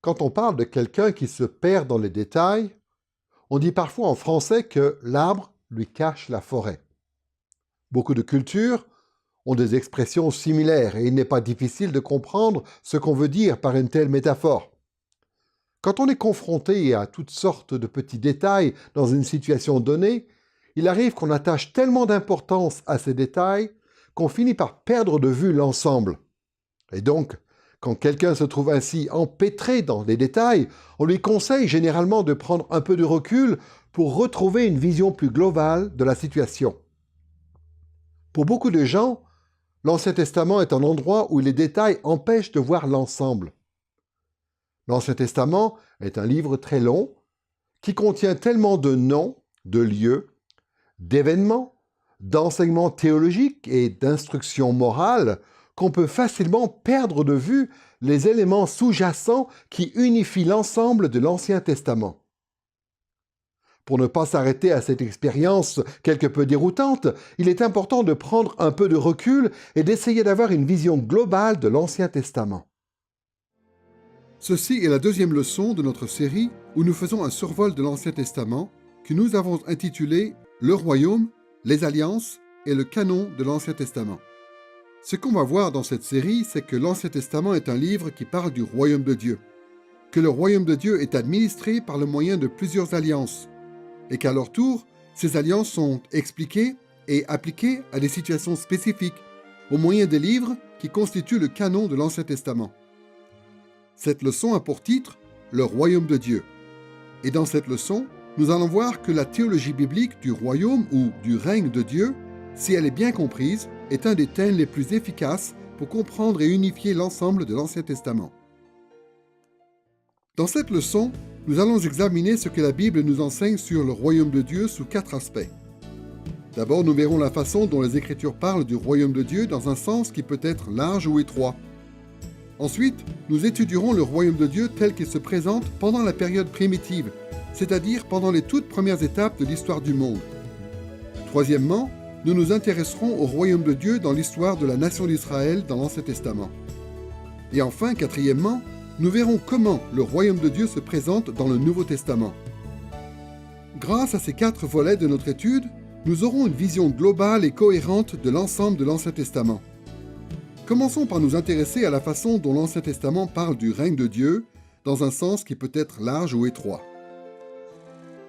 Quand on parle de quelqu'un qui se perd dans les détails, on dit parfois en français que l'arbre lui cache la forêt. Beaucoup de cultures ont des expressions similaires et il n'est pas difficile de comprendre ce qu'on veut dire par une telle métaphore. Quand on est confronté à toutes sortes de petits détails dans une situation donnée, il arrive qu'on attache tellement d'importance à ces détails qu'on finit par perdre de vue l'ensemble. Et donc, quand quelqu'un se trouve ainsi empêtré dans les détails, on lui conseille généralement de prendre un peu de recul pour retrouver une vision plus globale de la situation. Pour beaucoup de gens, l'Ancien Testament est un endroit où les détails empêchent de voir l'ensemble. L'Ancien Testament est un livre très long qui contient tellement de noms, de lieux, d'événements, d'enseignements théologiques et d'instructions morales qu'on peut facilement perdre de vue les éléments sous-jacents qui unifient l'ensemble de l'Ancien Testament. Pour ne pas s'arrêter à cette expérience quelque peu déroutante, il est important de prendre un peu de recul et d'essayer d'avoir une vision globale de l'Ancien Testament. Ceci est la deuxième leçon de notre série où nous faisons un survol de l'Ancien Testament que nous avons intitulé « Le Royaume, les Alliances et le canon de l'Ancien Testament ». Ce qu'on va voir dans cette série, c'est que l'Ancien Testament est un livre qui parle du Royaume de Dieu, que le Royaume de Dieu est administré par le moyen de plusieurs alliances, et qu'à leur tour, ces alliances sont expliquées et appliquées à des situations spécifiques, au moyen des livres qui constituent le canon de l'Ancien Testament. Cette leçon a pour titre « Le Royaume de Dieu ». Et dans cette leçon, nous allons voir que la théologie biblique du royaume ou du règne de Dieu, si elle est bien comprise, est un des thèmes les plus efficaces pour comprendre et unifier l'ensemble de l'Ancien Testament. Dans cette leçon, nous allons examiner ce que la Bible nous enseigne sur le royaume de Dieu sous 4 aspects. D'abord, nous verrons la façon dont les Écritures parlent du royaume de Dieu dans un sens qui peut être large ou étroit. Ensuite, nous étudierons le royaume de Dieu tel qu'il se présente pendant la période primitive, c'est-à-dire pendant les toutes premières étapes de l'histoire du monde. Troisièmement, nous nous intéresserons au royaume de Dieu dans l'histoire de la nation d'Israël dans l'Ancien Testament. Et enfin, quatrièmement, nous verrons comment le royaume de Dieu se présente dans le Nouveau Testament. Grâce à ces 4 volets de notre étude, nous aurons une vision globale et cohérente de l'ensemble de l'Ancien Testament. Commençons par nous intéresser à la façon dont l'Ancien Testament parle du règne de Dieu, dans un sens qui peut être large ou étroit.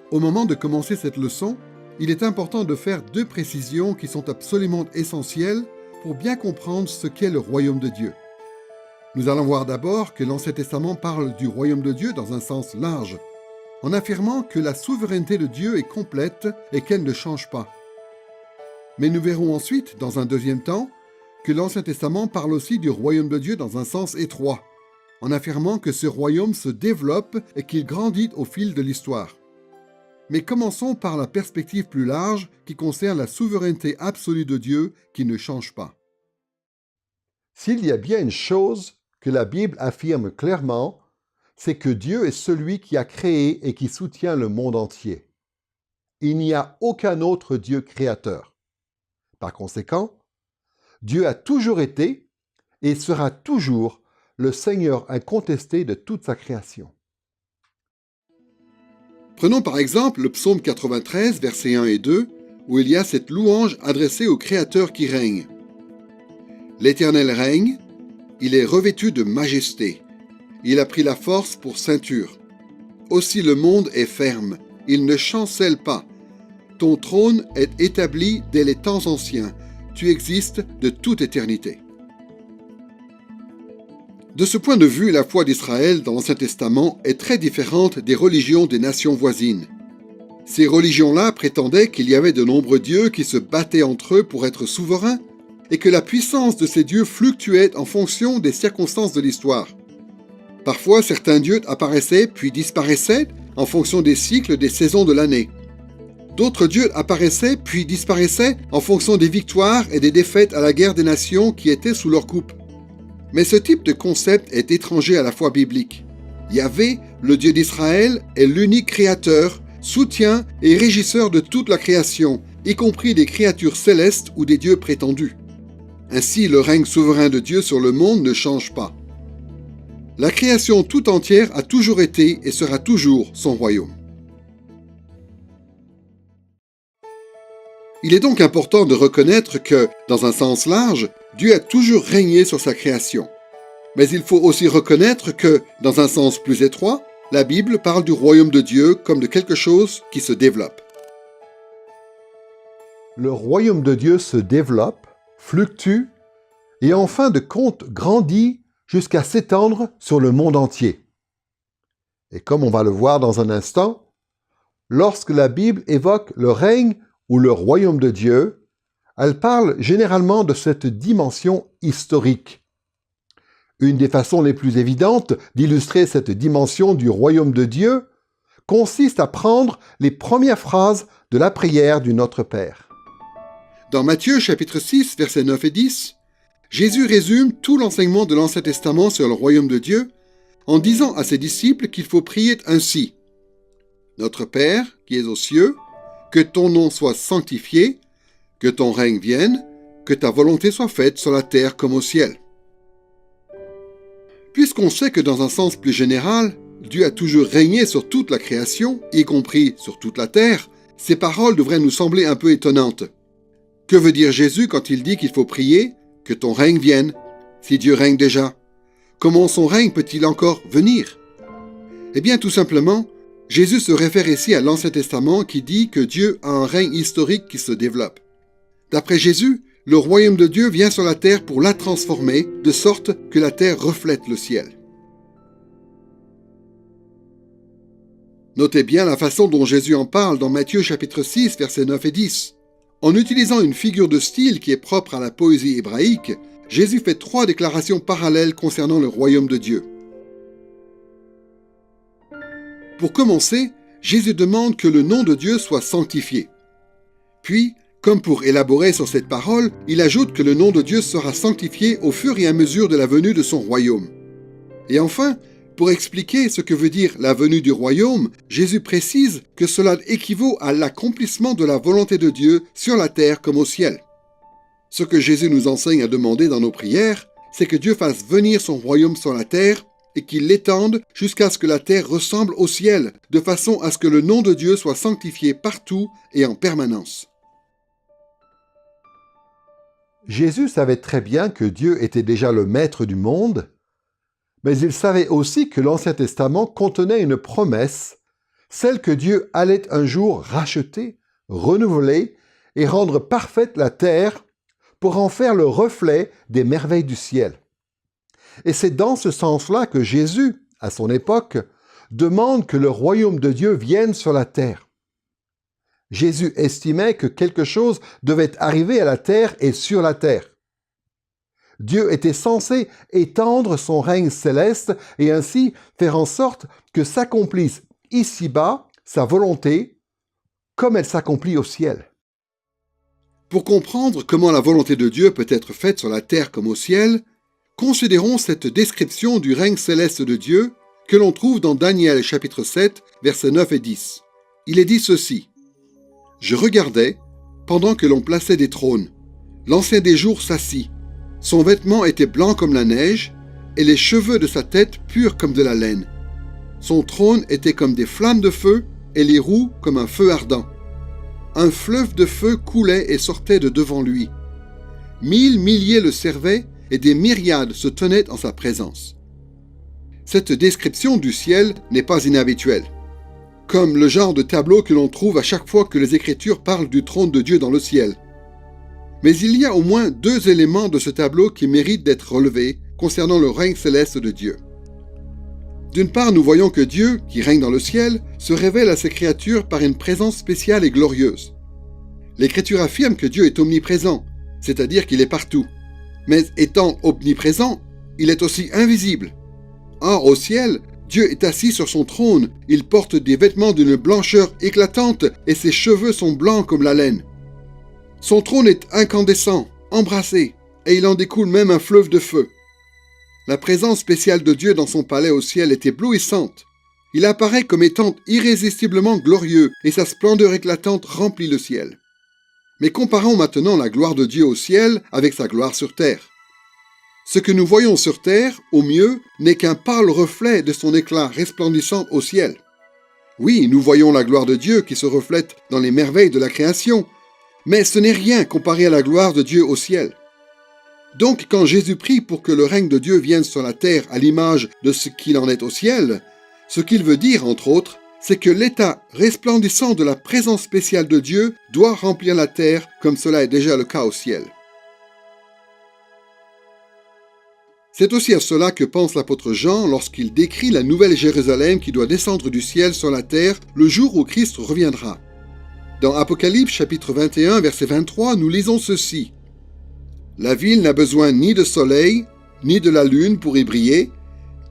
Au moment de commencer cette leçon, il est important de faire 2 précisions qui sont absolument essentielles pour bien comprendre ce qu'est le royaume de Dieu. Nous allons voir d'abord que l'Ancien Testament parle du royaume de Dieu dans un sens large, en affirmant que la souveraineté de Dieu est complète et qu'elle ne change pas. Mais nous verrons ensuite, dans un deuxième temps, que l'Ancien Testament parle aussi du royaume de Dieu dans un sens étroit, en affirmant que ce royaume se développe et qu'il grandit au fil de l'histoire. Mais commençons par la perspective plus large qui concerne la souveraineté absolue de Dieu qui ne change pas. S'il y a bien une chose que la Bible affirme clairement, c'est que Dieu est celui qui a créé et qui soutient le monde entier. Il n'y a aucun autre Dieu créateur. Par conséquent, Dieu a toujours été et sera toujours le Seigneur incontesté de toute sa création. Prenons par exemple le psaume 93, versets 1 et 2, où il y a cette louange adressée au Créateur qui règne. L'Éternel règne, il est revêtu de majesté, il a pris la force pour ceinture. Aussi le monde est ferme, il ne chancelle pas. Ton trône est établi dès les temps anciens, tu existes de toute éternité. De ce point de vue, la foi d'Israël dans l'Ancien Testament est très différente des religions des nations voisines. Ces religions-là prétendaient qu'il y avait de nombreux dieux qui se battaient entre eux pour être souverains et que la puissance de ces dieux fluctuait en fonction des circonstances de l'histoire. Parfois, certains dieux apparaissaient puis disparaissaient en fonction des cycles des saisons de l'année. D'autres dieux apparaissaient puis disparaissaient en fonction des victoires et des défaites à la guerre des nations qui étaient sous leur coupe. Mais ce type de concept est étranger à la foi biblique. Yahvé, le Dieu d'Israël, est l'unique créateur, soutien et régisseur de toute la création, y compris des créatures célestes ou des dieux prétendus. Ainsi, le règne souverain de Dieu sur le monde ne change pas. La création tout entière a toujours été et sera toujours son royaume. Il est donc important de reconnaître que, dans un sens large, Dieu a toujours régné sur sa création. Mais il faut aussi reconnaître que, dans un sens plus étroit, la Bible parle du royaume de Dieu comme de quelque chose qui se développe. Le royaume de Dieu se développe, fluctue et en fin de compte grandit jusqu'à s'étendre sur le monde entier. Et comme on va le voir dans un instant, lorsque la Bible évoque le règne ou le royaume de Dieu, elle parle généralement de cette dimension historique. Une des façons les plus évidentes d'illustrer cette dimension du royaume de Dieu consiste à prendre les premières phrases de la prière du Notre Père. Dans Matthieu chapitre 6, versets 9 et 10, Jésus résume tout l'enseignement de l'Ancien Testament sur le royaume de Dieu en disant à ses disciples qu'il faut prier ainsi. « Notre Père, qui es aux cieux, que ton nom soit sanctifié, que ton règne vienne, que ta volonté soit faite sur la terre comme au ciel. » Puisqu'on sait que dans un sens plus général, Dieu a toujours régné sur toute la création, y compris sur toute la terre, ces paroles devraient nous sembler un peu étonnantes. Que veut dire Jésus quand il dit qu'il faut prier « que ton règne vienne » si Dieu règne déjà? Comment son règne peut-il encore venir? Eh bien, tout simplement, Jésus se réfère ici à l'Ancien Testament qui dit que Dieu a un règne historique qui se développe. D'après Jésus, le royaume de Dieu vient sur la terre pour la transformer, de sorte que la terre reflète le ciel. Notez bien la façon dont Jésus en parle dans Matthieu chapitre 6, versets 9 et 10. En utilisant une figure de style qui est propre à la poésie hébraïque, Jésus fait 3 déclarations parallèles concernant le royaume de Dieu. Pour commencer, Jésus demande que le nom de Dieu soit sanctifié. Puis, comme pour élaborer sur cette parole, il ajoute que le nom de Dieu sera sanctifié au fur et à mesure de la venue de son royaume. Et enfin, pour expliquer ce que veut dire la venue du royaume, Jésus précise que cela équivaut à l'accomplissement de la volonté de Dieu sur la terre comme au ciel. Ce que Jésus nous enseigne à demander dans nos prières, c'est que Dieu fasse venir son royaume sur la terre et qu'il l'étende jusqu'à ce que la terre ressemble au ciel, de façon à ce que le nom de Dieu soit sanctifié partout et en permanence. Jésus savait très bien que Dieu était déjà le maître du monde, mais il savait aussi que l'Ancien Testament contenait une promesse, celle que Dieu allait un jour racheter, renouveler et rendre parfaite la terre pour en faire le reflet des merveilles du ciel. Et c'est dans ce sens-là que Jésus, à son époque, demande que le royaume de Dieu vienne sur la terre. Jésus estimait que quelque chose devait arriver à la terre et sur la terre. Dieu était censé étendre son règne céleste et ainsi faire en sorte que s'accomplisse ici-bas sa volonté comme elle s'accomplit au ciel. Pour comprendre comment la volonté de Dieu peut être faite sur la terre comme au ciel, considérons cette description du règne céleste de Dieu que l'on trouve dans Daniel chapitre 7, versets 9 et 10. Il est dit ceci. « Je regardais, pendant que l'on plaçait des trônes. L'Ancien des jours s'assit. Son vêtement était blanc comme la neige, et les cheveux de sa tête purs comme de la laine. Son trône était comme des flammes de feu, et les roues comme un feu ardent. Un fleuve de feu coulait et sortait de devant lui. 1000 milliers le servaient, et des myriades se tenaient en sa présence. » Cette description du ciel n'est pas inhabituelle, comme le genre de tableau que l'on trouve à chaque fois que les Écritures parlent du trône de Dieu dans le ciel. Mais il y a au moins 2 éléments de ce tableau qui méritent d'être relevés concernant le règne céleste de Dieu. D'une part, nous voyons que Dieu, qui règne dans le ciel, se révèle à ses créatures par une présence spéciale et glorieuse. L'Écriture affirme que Dieu est omniprésent, c'est-à-dire qu'il est partout. Mais étant omniprésent, il est aussi invisible. Or, au ciel, Dieu est assis sur son trône, il porte des vêtements d'une blancheur éclatante et ses cheveux sont blancs comme la laine. Son trône est incandescent, embrassé, et il en découle même un fleuve de feu. La présence spéciale de Dieu dans son palais au ciel est éblouissante. Il apparaît comme étant irrésistiblement glorieux et sa splendeur éclatante remplit le ciel. Mais comparons maintenant la gloire de Dieu au ciel avec sa gloire sur terre. Ce que nous voyons sur terre, au mieux, n'est qu'un pâle reflet de son éclat resplendissant au ciel. Oui, nous voyons la gloire de Dieu qui se reflète dans les merveilles de la création, mais ce n'est rien comparé à la gloire de Dieu au ciel. Donc, quand Jésus prie pour que le règne de Dieu vienne sur la terre à l'image de ce qu'il en est au ciel, ce qu'il veut dire, entre autres, c'est que l'état resplendissant de la présence spéciale de Dieu doit remplir la terre comme cela est déjà le cas au ciel. C'est aussi à cela que pense l'apôtre Jean lorsqu'il décrit la nouvelle Jérusalem qui doit descendre du ciel sur la terre le jour où Christ reviendra. Dans Apocalypse chapitre 21, verset 23, nous lisons ceci. « La ville n'a besoin ni de soleil, ni de la lune pour y briller,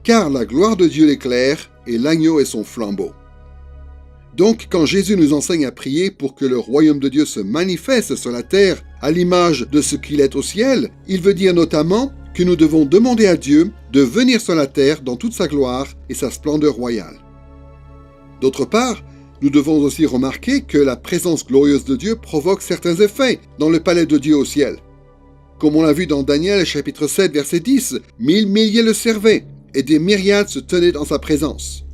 car la gloire de Dieu l'éclaire et l'agneau est son flambeau. » Donc, quand Jésus nous enseigne à prier pour que le royaume de Dieu se manifeste sur la terre à l'image de ce qu'il est au ciel, il veut dire notamment que nous devons demander à Dieu de venir sur la terre dans toute sa gloire et sa splendeur royale. D'autre part, nous devons aussi remarquer que la présence glorieuse de Dieu provoque certains effets dans le palais de Dieu au ciel. Comme on l'a vu dans Daniel chapitre 7 verset 10, 1000 milliers le servaient et des myriades se tenaient dans sa présence.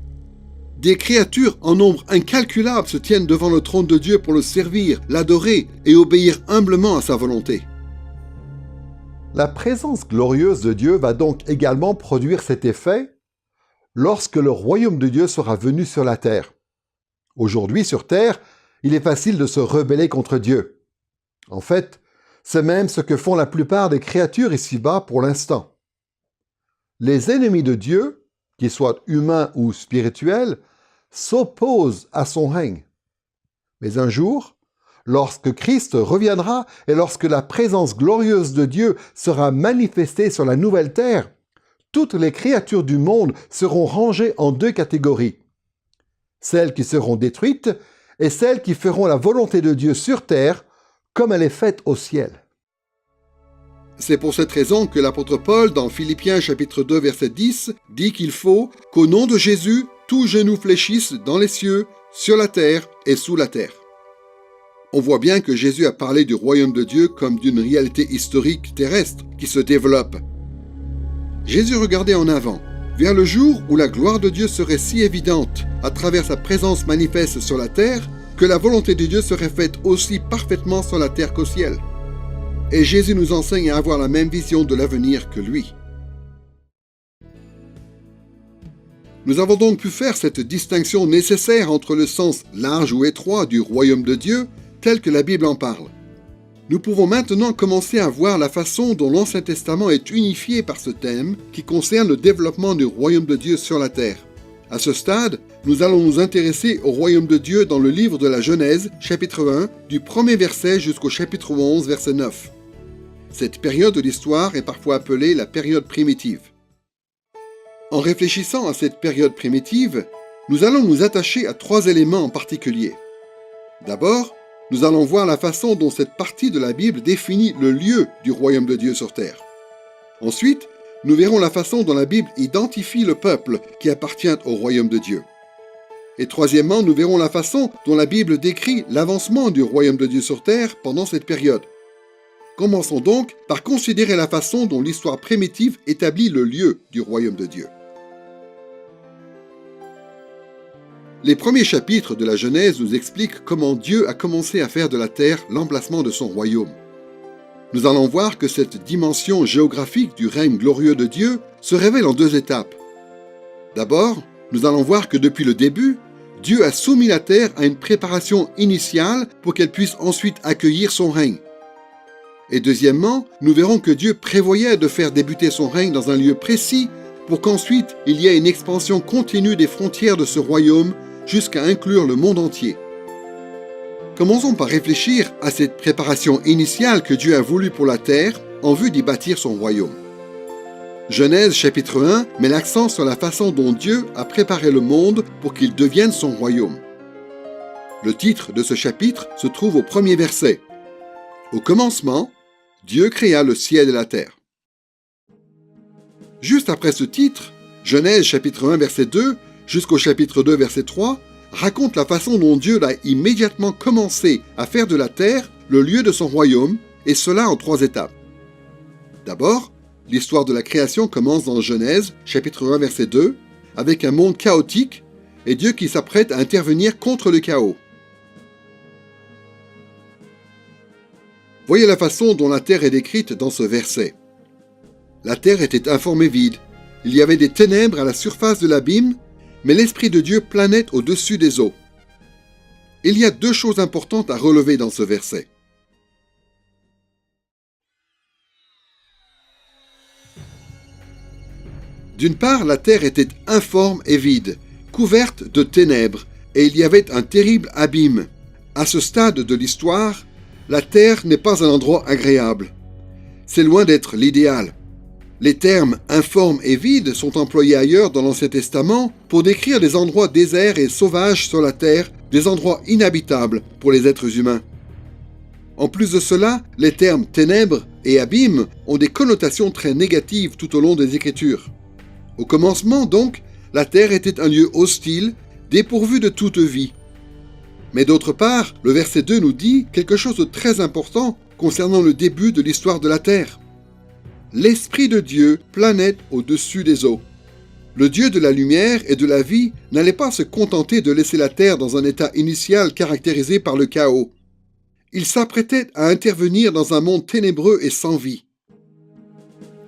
Des créatures en nombre incalculable se tiennent devant le trône de Dieu pour le servir, l'adorer et obéir humblement à sa volonté. La présence glorieuse de Dieu va donc également produire cet effet lorsque le royaume de Dieu sera venu sur la terre. Aujourd'hui, sur terre, il est facile de se rebeller contre Dieu. En fait, c'est même ce que font la plupart des créatures ici-bas pour l'instant. Les ennemis de Dieu, qu'ils soient humains ou spirituels, s'opposent à son règne. Mais un jour, lorsque Christ reviendra et lorsque la présence glorieuse de Dieu sera manifestée sur la nouvelle terre, toutes les créatures du monde seront rangées en deux catégories. Celles qui seront détruites et celles qui feront la volonté de Dieu sur terre comme elle est faite au ciel. C'est pour cette raison que l'apôtre Paul, dans Philippiens chapitre 2 verset 10, dit qu'il faut qu'au nom de Jésus, tout genou fléchisse dans les cieux, sur la terre et sous la terre. On voit bien que Jésus a parlé du royaume de Dieu comme d'une réalité historique terrestre qui se développe. Jésus regardait en avant, vers le jour où la gloire de Dieu serait si évidente à travers sa présence manifeste sur la terre que la volonté de Dieu serait faite aussi parfaitement sur la terre qu'au ciel. Et Jésus nous enseigne à avoir la même vision de l'avenir que lui. Nous avons donc pu faire cette distinction nécessaire entre le sens large ou étroit du royaume de Dieu tel que la Bible en parle. Nous pouvons maintenant commencer à voir la façon dont l'Ancien Testament est unifié par ce thème qui concerne le développement du royaume de Dieu sur la terre. À ce stade, nous allons nous intéresser au royaume de Dieu dans le livre de la Genèse, chapitre 1, du premier verset jusqu'au chapitre 11, verset 9. Cette période de l'histoire est parfois appelée la période primitive. En réfléchissant à cette période primitive, nous allons nous attacher à trois éléments en particulier. D'abord, nous allons voir la façon dont cette partie de la Bible définit le lieu du royaume de Dieu sur terre. Ensuite, nous verrons la façon dont la Bible identifie le peuple qui appartient au royaume de Dieu. Et troisièmement, nous verrons la façon dont la Bible décrit l'avancement du royaume de Dieu sur terre pendant cette période. Commençons donc par considérer la façon dont l'histoire primitive établit le lieu du royaume de Dieu. Les premiers chapitres de la Genèse nous expliquent comment Dieu a commencé à faire de la terre l'emplacement de son royaume. Nous allons voir que cette dimension géographique du règne glorieux de Dieu se révèle en deux étapes. D'abord, nous allons voir que depuis le début, Dieu a soumis la terre à une préparation initiale pour qu'elle puisse ensuite accueillir son règne. Et deuxièmement, nous verrons que Dieu prévoyait de faire débuter son règne dans un lieu précis pour qu'ensuite il y ait une expansion continue des frontières de ce royaume jusqu'à inclure le monde entier. Commençons par réfléchir à cette préparation initiale que Dieu a voulu pour la terre en vue d'y bâtir son royaume. Genèse chapitre 1 met l'accent sur la façon dont Dieu a préparé le monde pour qu'il devienne son royaume. Le titre de ce chapitre se trouve au premier verset. Au commencement, Dieu créa le ciel et la terre. Juste après ce titre, Genèse chapitre 1 verset 2 jusqu'au chapitre 2 verset 3 raconte la façon dont Dieu a immédiatement commencé à faire de la terre le lieu de son royaume, et cela en trois étapes. D'abord, L'histoire de la création commence dans Genèse, chapitre 1, verset 2, avec un monde chaotique et Dieu qui s'apprête à intervenir contre le chaos. Voyez la façon dont la terre est décrite dans ce verset. La terre était informe et vide. Il y avait des ténèbres à la surface de l'abîme, mais l'Esprit de Dieu planait au-dessus des eaux. Il y a deux choses importantes à relever dans ce verset. D'une part, la terre était informe et vide, couverte de ténèbres, et il y avait un terrible abîme. À ce stade de l'histoire, la terre n'est pas un endroit agréable. C'est loin d'être l'idéal. Les termes informe et vide sont employés ailleurs dans l'Ancien Testament pour décrire des endroits déserts et sauvages sur la terre, des endroits inhabitables pour les êtres humains. En plus de cela, les termes ténèbres et abîme ont des connotations très négatives tout au long des Écritures. Au commencement, donc, la terre était un lieu hostile, dépourvu de toute vie. Mais d'autre part, le verset 2 nous dit quelque chose de très important concernant le début de l'histoire de la terre. L'Esprit de Dieu planait au-dessus des eaux. Le Dieu de la lumière et de la vie n'allait pas se contenter de laisser la terre dans un état initial caractérisé par le chaos. Il s'apprêtait à intervenir dans un monde ténébreux et sans vie.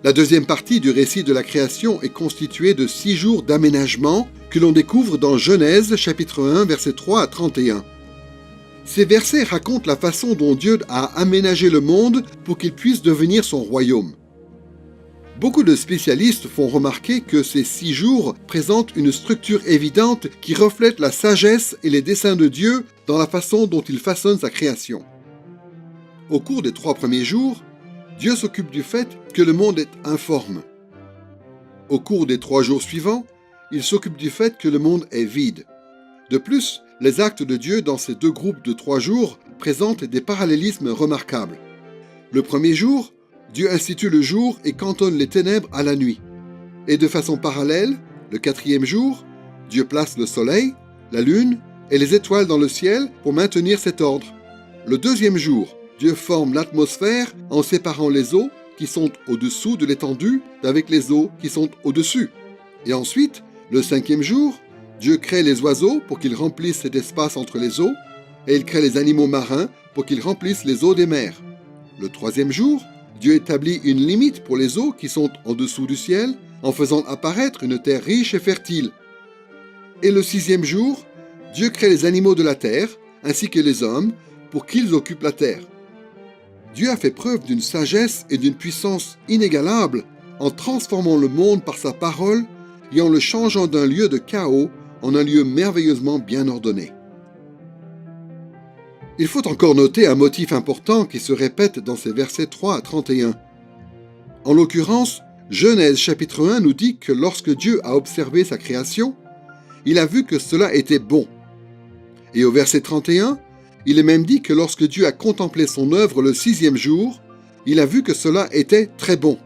La deuxième partie du récit de la création est constituée de 6 jours d'aménagement que l'on découvre dans Genèse chapitre 1 versets 3 à 31. Ces versets racontent la façon dont Dieu a aménagé le monde pour qu'il puisse devenir son royaume. Beaucoup de spécialistes font remarquer que ces 6 jours présentent une structure évidente qui reflète la sagesse et les desseins de Dieu dans la façon dont il façonne sa création. Au cours des 3 premiers jours, Dieu s'occupe du fait que le monde est informe. Au cours des 3 jours suivants, il s'occupe du fait que le monde est vide. De plus, les actes de Dieu dans ces 2 groupes de 3 jours présentent des parallélismes remarquables. Le premier jour, Dieu institue le jour et cantonne les ténèbres à la nuit. Et de façon parallèle, le 4e jour, Dieu place le soleil, la lune et les étoiles dans le ciel pour maintenir cet ordre. Le 2e jour, Dieu forme l'atmosphère en séparant les eaux qui sont au-dessous de l'étendue d'avec les eaux qui sont au-dessus. Et ensuite, le 5e jour, Dieu crée les oiseaux pour qu'ils remplissent cet espace entre les eaux, et il crée les animaux marins pour qu'ils remplissent les eaux des mers. Le 3e jour, Dieu établit une limite pour les eaux qui sont en dessous du ciel, en faisant apparaître une terre riche et fertile. Et le 6e jour, Dieu crée les animaux de la terre, ainsi que les hommes, pour qu'ils occupent la terre. Dieu a fait preuve d'une sagesse et d'une puissance inégalables en transformant le monde par sa parole et en le changeant d'un lieu de chaos en un lieu merveilleusement bien ordonné. Il faut encore noter un motif important qui se répète dans ces versets 3 à 31. En l'occurrence, Genèse chapitre 1 nous dit que lorsque Dieu a observé sa création, il a vu que cela était bon. Et au verset 31, il est même dit que lorsque Dieu a contemplé son œuvre le 6e jour, il a vu que cela était très bon.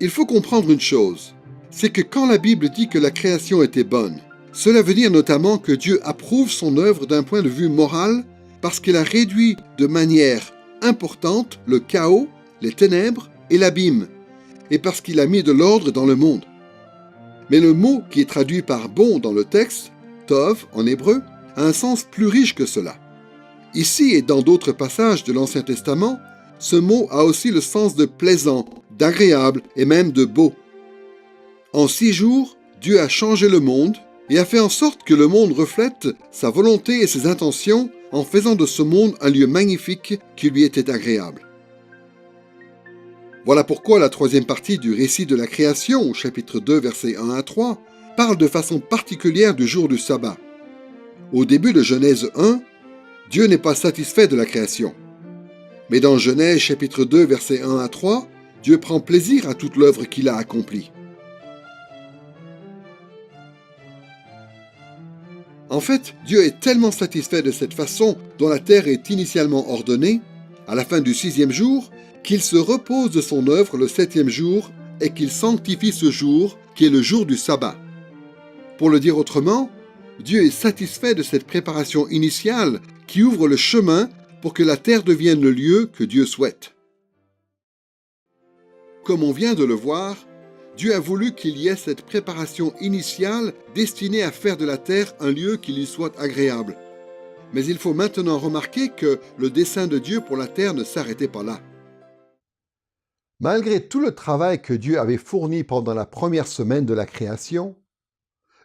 Il faut comprendre une chose, c'est que quand la Bible dit que la création était bonne, cela veut dire notamment que Dieu approuve son œuvre d'un point de vue moral parce qu'il a réduit de manière importante le chaos, les ténèbres et l'abîme, et parce qu'il a mis de l'ordre dans le monde. Mais le mot qui est traduit par bon dans le texte, tov en hébreu, a un sens plus riche que cela. Ici et dans d'autres passages de l'Ancien Testament, ce mot a aussi le sens de plaisant, d'agréable et même de beau. En 6 jours, Dieu a changé le monde et a fait en sorte que le monde reflète sa volonté et ses intentions en faisant de ce monde un lieu magnifique qui lui était agréable. Voilà pourquoi la 3e partie du récit de la création, au chapitre 2, versets 1 à 3, parle de façon particulière du jour du sabbat. Au début de Genèse 1, Dieu n'est pas satisfait de la création. Mais dans Genèse chapitre 2, versets 1 à 3, Dieu prend plaisir à toute l'œuvre qu'il a accomplie. En fait, Dieu est tellement satisfait de cette façon dont la terre est initialement ordonnée, à la fin du 6e jour, qu'il se repose de son œuvre le 7e jour et qu'il sanctifie ce jour, qui est le jour du sabbat. Pour le dire autrement, Dieu est satisfait de cette préparation initiale qui ouvre le chemin pour que la terre devienne le lieu que Dieu souhaite. comme on vient de le voir, Dieu a voulu qu'il y ait cette préparation initiale destinée à faire de la terre un lieu qui lui soit agréable. Mais il faut maintenant remarquer que le dessein de Dieu pour la terre ne s'arrêtait pas là. Malgré tout le travail que Dieu avait fourni pendant la première semaine de la création,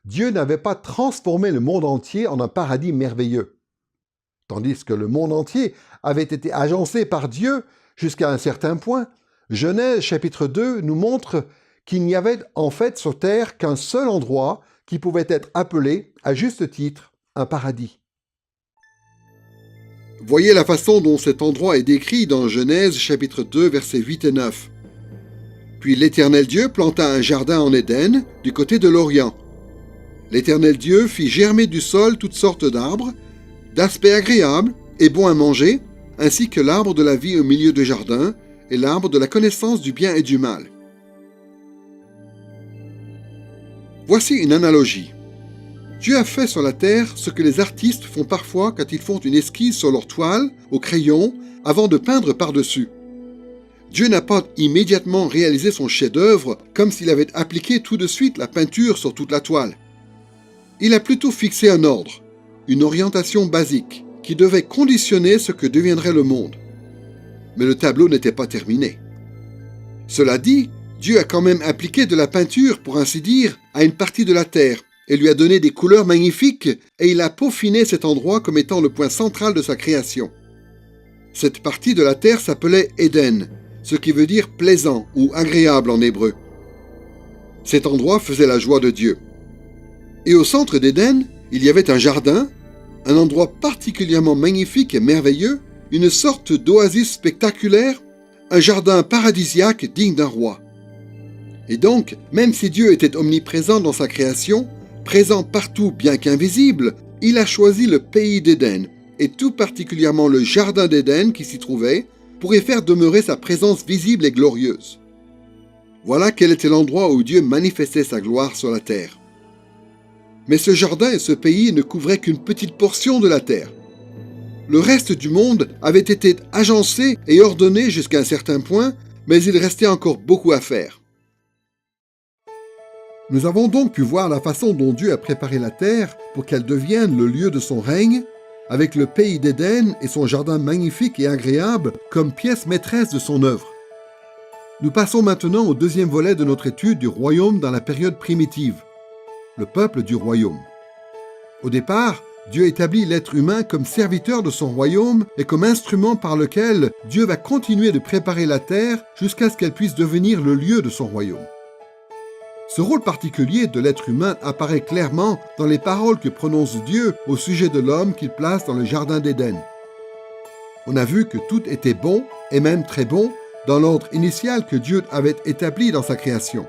Dieu n'avait pas transformé le monde entier en un paradis merveilleux. Tandis que le monde entier avait été agencé par Dieu jusqu'à un certain point, Genèse chapitre 2 nous montre qu'il n'y avait en fait sur terre qu'un seul endroit qui pouvait être appelé, à juste titre, un paradis. Voyez la façon dont cet endroit est décrit dans Genèse chapitre 2 versets 8 et 9. Puis l'Éternel Dieu planta un jardin en Éden, du côté de l'Orient. L'Éternel Dieu fit germer du sol toutes sortes d'arbres, d'aspect agréable et bon à manger, ainsi que l'arbre de la vie au milieu du jardin et l'arbre de la connaissance du bien et du mal. Voici une analogie. Dieu a fait sur la terre ce que les artistes font parfois quand ils font une esquisse sur leur toile, au crayon, avant de peindre par-dessus. Dieu n'a pas immédiatement réalisé son chef-d'œuvre comme s'il avait appliqué tout de suite la peinture sur toute la toile. Il a plutôt fixé un ordre, une orientation basique, qui devait conditionner ce que deviendrait le monde. Mais le tableau n'était pas terminé. Cela dit, Dieu a quand même appliqué de la peinture, pour ainsi dire, à une partie de la terre, et lui a donné des couleurs magnifiques, et il a peaufiné cet endroit comme étant le point central de sa création. Cette partie de la terre s'appelait Éden, ce qui veut dire plaisant ou agréable en hébreu. Cet endroit faisait la joie de Dieu. Et au centre d'Éden, il y avait un jardin, un endroit particulièrement magnifique et merveilleux, une sorte d'oasis spectaculaire, un jardin paradisiaque digne d'un roi. Et donc, même si Dieu était omniprésent dans sa création, présent partout bien qu'invisible, il a choisi le pays d'Éden, et tout particulièrement le jardin d'Éden qui s'y trouvait, pour y faire demeurer sa présence visible et glorieuse. Voilà quel était l'endroit où Dieu manifestait sa gloire sur la terre. Mais ce jardin et ce pays ne couvraient qu'une petite portion de la terre. Le reste du monde avait été agencé et ordonné jusqu'à un certain point, mais il restait encore beaucoup à faire. Nous avons donc pu voir la façon dont Dieu a préparé la terre pour qu'elle devienne le lieu de son règne, avec le pays d'Éden et son jardin magnifique et agréable comme pièce maîtresse de son œuvre. Nous passons maintenant au deuxième volet de notre étude du royaume dans la période primitive, le peuple du royaume. Au départ, Dieu établit l'être humain comme serviteur de son royaume et comme instrument par lequel Dieu va continuer de préparer la terre jusqu'à ce qu'elle puisse devenir le lieu de son royaume. Ce rôle particulier de l'être humain apparaît clairement dans les paroles que prononce Dieu au sujet de l'homme qu'il place dans le jardin d'Éden. On a vu que tout était bon, et même très bon, dans l'ordre initial que Dieu avait établi dans sa création.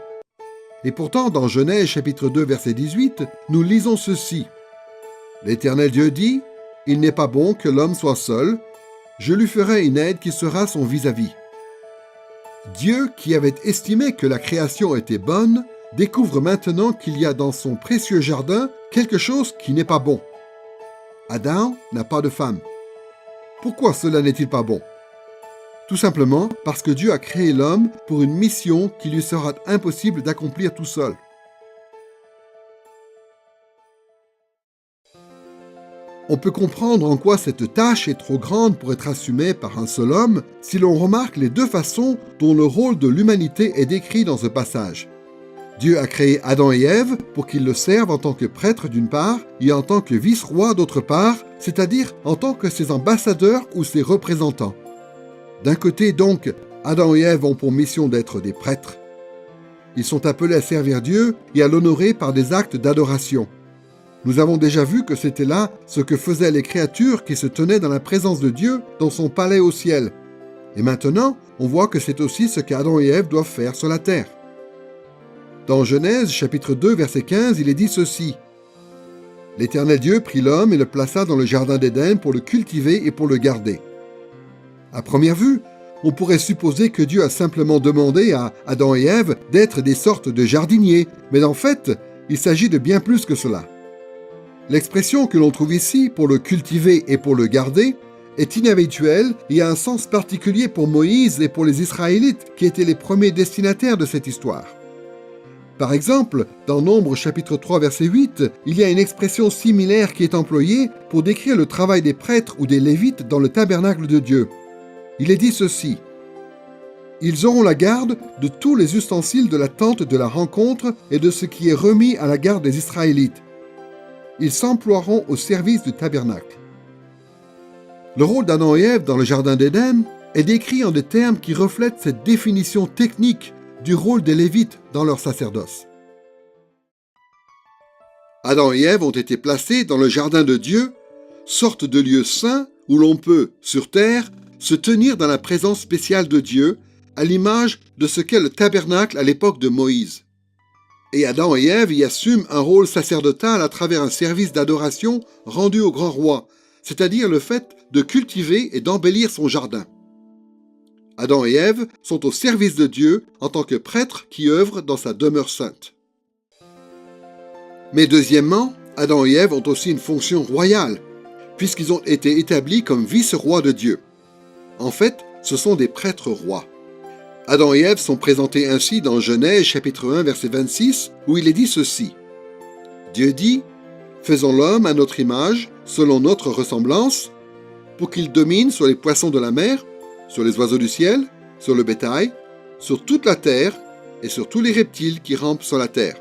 Et pourtant, dans Genèse chapitre 2, verset 18, nous lisons ceci. « L'Éternel Dieu dit, « Il n'est pas bon que l'homme soit seul, je lui ferai une aide qui sera son vis-à-vis. » Dieu, qui avait estimé que la création était bonne, découvre maintenant qu'il y a dans son précieux jardin quelque chose qui n'est pas bon. Adam n'a pas de femme. Pourquoi cela n'est-il pas bon? Tout simplement parce que Dieu a créé l'homme pour une mission qui lui sera impossible d'accomplir tout seul. On peut comprendre en quoi cette tâche est trop grande pour être assumée par un seul homme si l'on remarque les deux façons dont le rôle de l'humanité est décrit dans ce passage. Dieu a créé Adam et Ève pour qu'ils le servent en tant que prêtres d'une part et en tant que vice-rois d'autre part, c'est-à-dire en tant que ses ambassadeurs ou ses représentants. D'un côté donc, Adam et Ève ont pour mission d'être des prêtres. Ils sont appelés à servir Dieu et à l'honorer par des actes d'adoration. Nous avons déjà vu que c'était là ce que faisaient les créatures qui se tenaient dans la présence de Dieu dans son palais au ciel. Et maintenant, on voit que c'est aussi ce qu'Adam et Ève doivent faire sur la terre. Dans Genèse, chapitre 2, verset 15, il est dit ceci. « L'Éternel Dieu prit l'homme et le plaça dans le jardin d'Éden pour le cultiver et pour le garder. » À première vue, on pourrait supposer que Dieu a simplement demandé à Adam et Ève d'être des sortes de jardiniers, mais en fait, il s'agit de bien plus que cela. L'expression que l'on trouve ici pour le cultiver et pour le garder est inhabituel et a un sens particulier pour Moïse et pour les Israélites qui étaient les premiers destinataires de cette histoire. Par exemple, dans Nombres chapitre 3 verset 8, il y a une expression similaire qui est employée pour décrire le travail des prêtres ou des Lévites dans le tabernacle de Dieu. Il est dit ceci: « Ils auront la garde de tous les ustensiles de la tente de la rencontre et de ce qui est remis à la garde des Israélites. Ils s'emploieront au service du tabernacle. » Le rôle d'Adam et Ève dans le jardin d'Éden est décrit en des termes qui reflètent cette définition technique du rôle des Lévites dans leur sacerdoce. Adam et Ève ont été placés dans le jardin de Dieu, sorte de lieu saint où l'on peut, sur terre, se tenir dans la présence spéciale de Dieu, à l'image de ce qu'est le tabernacle à l'époque de Moïse. Et Adam et Ève y assument un rôle sacerdotal à travers un service d'adoration rendu au grand roi, c'est-à-dire le fait de cultiver et d'embellir son jardin. Adam et Ève sont au service de Dieu en tant que prêtres qui œuvrent dans sa demeure sainte. Mais deuxièmement, Adam et Ève ont aussi une fonction royale, puisqu'ils ont été établis comme vice-rois de Dieu. En fait, ce sont des prêtres rois. Adam et Ève sont présentés ainsi dans Genèse chapitre 1 verset 26, où il est dit ceci: « Dieu dit, faisons l'homme à notre image, selon notre ressemblance, pour qu'il domine sur les poissons de la mer, sur les oiseaux du ciel, sur le bétail, sur toute la terre et sur tous les reptiles qui rampent sur la terre. »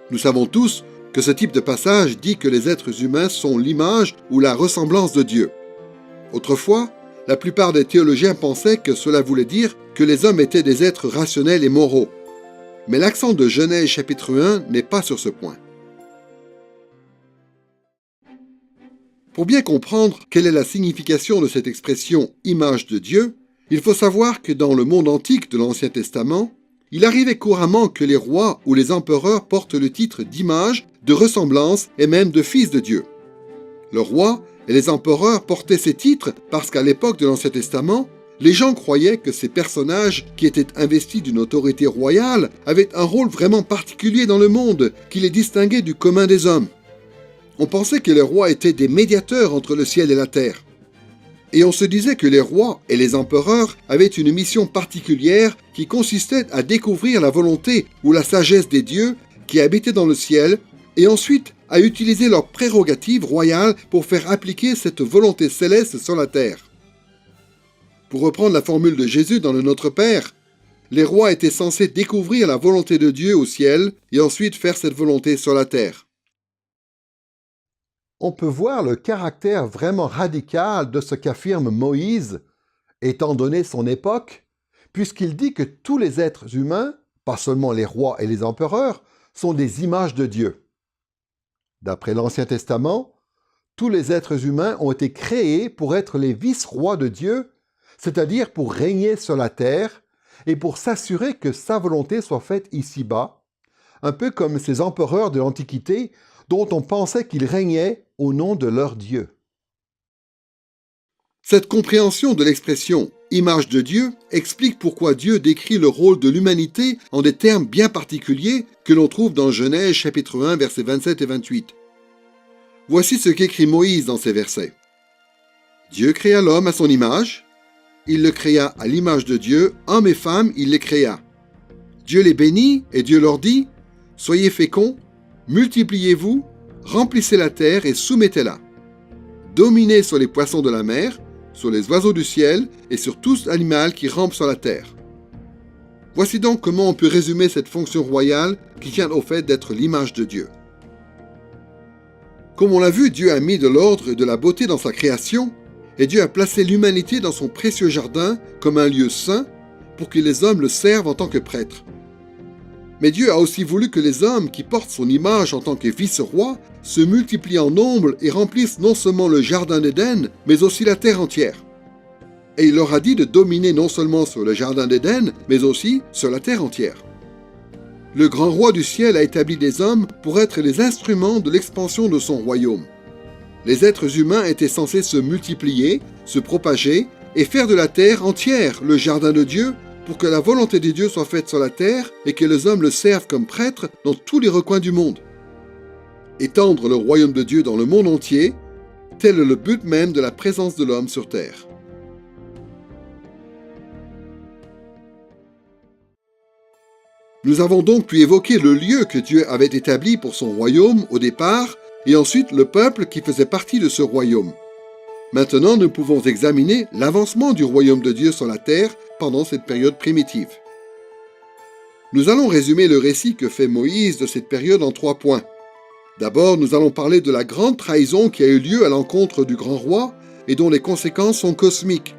Nous savons tous que ce type de passage dit que les êtres humains sont l'image ou la ressemblance de Dieu. Autrefois, la plupart des théologiens pensaient que cela voulait dire que les hommes étaient des êtres rationnels et moraux. Mais l'accent de Genèse chapitre 1 n'est pas sur ce point. Pour bien comprendre quelle est la signification de cette expression « image de Dieu », il faut savoir que dans le monde antique de l'Ancien Testament, il arrivait couramment que les rois ou les empereurs portent le titre d'image, de ressemblance et même de fils de Dieu. Le roi et les empereurs portaient ces titres parce qu'à l'époque de l'Ancien Testament, les gens croyaient que ces personnages qui étaient investis d'une autorité royale avaient un rôle vraiment particulier dans le monde qui les distinguait du commun des hommes. On pensait que les rois étaient des médiateurs entre le ciel et la terre. Et on se disait que les rois et les empereurs avaient une mission particulière qui consistait à découvrir la volonté ou la sagesse des dieux qui habitaient dans le ciel et ensuite à utiliser leurs prérogatives royales pour faire appliquer cette volonté céleste sur la terre. Pour reprendre la formule de Jésus dans le Notre Père, les rois étaient censés découvrir la volonté de Dieu au ciel et ensuite faire cette volonté sur la terre. On peut voir le caractère vraiment radical de ce qu'affirme Moïse, étant donné son époque, puisqu'il dit que tous les êtres humains, pas seulement les rois et les empereurs, sont des images de Dieu. D'après l'Ancien Testament, tous les êtres humains ont été créés pour être les vice-rois de Dieu, c'est-à-dire pour régner sur la terre et pour s'assurer que sa volonté soit faite ici-bas, un peu comme ces empereurs de l'Antiquité dont on pensait qu'ils régnaient au nom de leur Dieu. Cette compréhension de l'expression « image de Dieu » explique pourquoi Dieu décrit le rôle de l'humanité en des termes bien particuliers que l'on trouve dans Genèse chapitre 1 versets 27 et 28. Voici ce qu'écrit Moïse dans ces versets. « Dieu créa l'homme à son image, il le créa à l'image de Dieu, hommes et femmes il les créa. Dieu les bénit et Dieu leur dit « Soyez féconds, multipliez-vous, remplissez la terre et soumettez-la. Dominez sur les poissons de la mer, sur les oiseaux du ciel et sur tout animal qui rampe sur la terre. » Voici donc comment on peut résumer cette fonction royale qui tient au fait d'être l'image de Dieu. Comme on l'a vu, Dieu a mis de l'ordre et de la beauté dans sa création, et Dieu a placé l'humanité dans son précieux jardin comme un lieu saint pour que les hommes le servent en tant que prêtres. Mais Dieu a aussi voulu que les hommes qui portent son image en tant que vice-rois se multiplient en nombre et remplissent non seulement le jardin d'Éden, mais aussi la terre entière. Et il leur a dit de dominer non seulement sur le jardin d'Éden, mais aussi sur la terre entière. Le grand roi du ciel a établi des hommes pour être les instruments de l'expansion de son royaume. Les êtres humains étaient censés se multiplier, se propager et faire de la terre entière le jardin de Dieu pour que la volonté de Dieu soit faite sur la terre et que les hommes le servent comme prêtres dans tous les recoins du monde. Étendre le royaume de Dieu dans le monde entier, Tel est le but même de la présence de l'homme sur terre. Nous avons donc pu évoquer le lieu que Dieu avait établi pour son royaume au départ, et ensuite le peuple qui faisait partie de ce royaume. Maintenant, nous pouvons examiner l'avancement du royaume de Dieu sur la terre pendant cette période primitive. Nous allons résumer le récit que fait Moïse de cette période en 3 points. D'abord, nous allons parler de la grande trahison qui a eu lieu à l'encontre du grand roi et dont les conséquences sont cosmiques.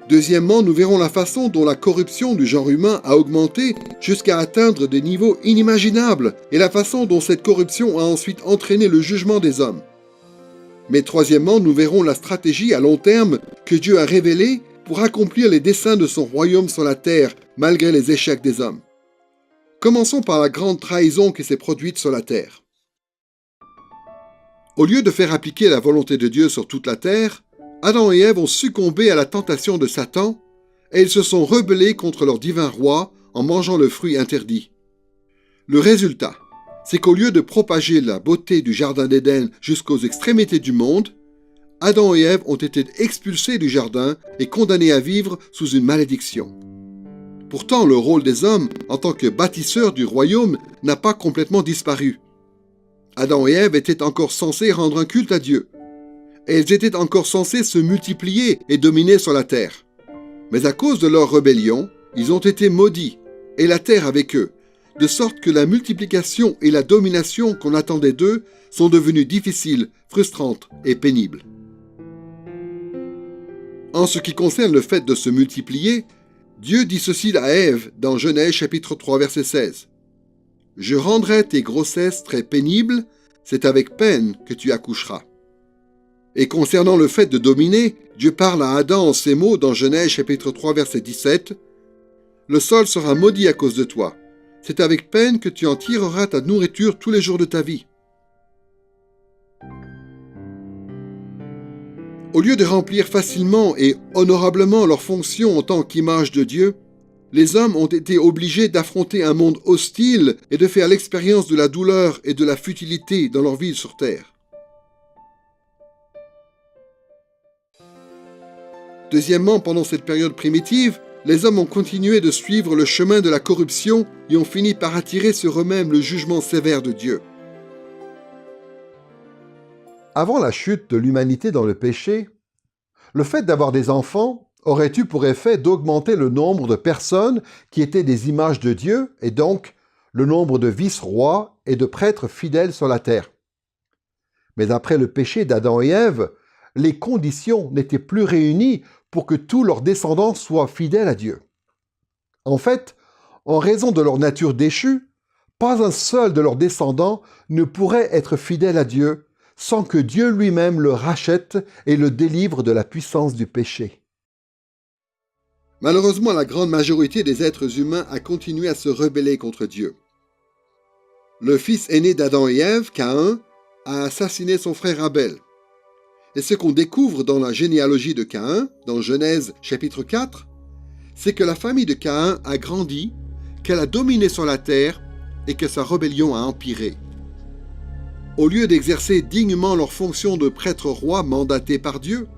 Deuxièmement, nous verrons la façon dont la corruption du genre humain a augmenté jusqu'à atteindre des niveaux inimaginables et la façon dont cette corruption a ensuite entraîné le jugement des hommes. Mais troisièmement, nous verrons la stratégie à long terme que Dieu a révélée pour accomplir les desseins de son royaume sur la terre malgré les échecs des hommes. Commençons par la grande trahison qui s'est produite sur la terre. Au lieu de faire appliquer la volonté de Dieu sur toute la terre, Adam et Ève ont succombé à la tentation de Satan et ils se sont rebellés contre leur divin roi en mangeant le fruit interdit. Le résultat, c'est qu'au lieu de propager la beauté du jardin d'Éden jusqu'aux extrémités du monde, Adam et Ève ont été expulsés du jardin et condamnés à vivre sous une malédiction. Pourtant, le rôle des hommes en tant que bâtisseurs du royaume n'a pas complètement disparu. Adam et Ève étaient encore censés rendre un culte à Dieu. Et ils étaient encore censés se multiplier et dominer sur la terre. Mais à cause de leur rébellion, ils ont été maudits, et la terre avec eux, de sorte que la multiplication et la domination qu'on attendait d'eux sont devenues difficiles, frustrantes et pénibles. En ce qui concerne le fait de se multiplier, Dieu dit ceci à Ève dans Genèse chapitre 3 verset 16. « Je rendrai tes grossesses très pénibles, c'est avec peine que tu accoucheras. » Et concernant le fait de dominer, Dieu parle à Adam en ces mots dans Genèse chapitre 3 verset 17. « Le sol sera maudit à cause de toi. C'est avec peine que tu en tireras ta nourriture tous les jours de ta vie. » Au lieu de remplir facilement et honorablement leurs fonctions en tant qu'image de Dieu, les hommes ont été obligés d'affronter un monde hostile et de faire l'expérience de la douleur et de la futilité dans leur vie sur terre. Deuxièmement, pendant cette période primitive, les hommes ont continué de suivre le chemin de la corruption et ont fini par attirer sur eux-mêmes le jugement sévère de Dieu. Avant la chute de l'humanité dans le péché, le fait d'avoir des enfants aurait eu pour effet d'augmenter le nombre de personnes qui étaient des images de Dieu et donc le nombre de vice-rois et de prêtres fidèles sur la terre. Mais après le péché d'Adam et Ève, les conditions n'étaient plus réunies pour que tous leurs descendants soient fidèles à Dieu. En fait, en raison de leur nature déchue, pas un seul de leurs descendants ne pourrait être fidèle à Dieu sans que Dieu lui-même le rachète et le délivre de la puissance du péché. Malheureusement, la grande majorité des êtres humains a continué à se rebeller contre Dieu. Le fils aîné d'Adam et Ève, Caïn, a assassiné son frère Abel. Et ce qu'on découvre dans la généalogie de Caïn, dans Genèse chapitre 4, c'est que la famille de Caïn a grandi, qu'elle a dominé sur la terre et que sa rébellion a empiré. Au lieu d'exercer dignement leur fonction de prêtre-roi mandaté par Dieu,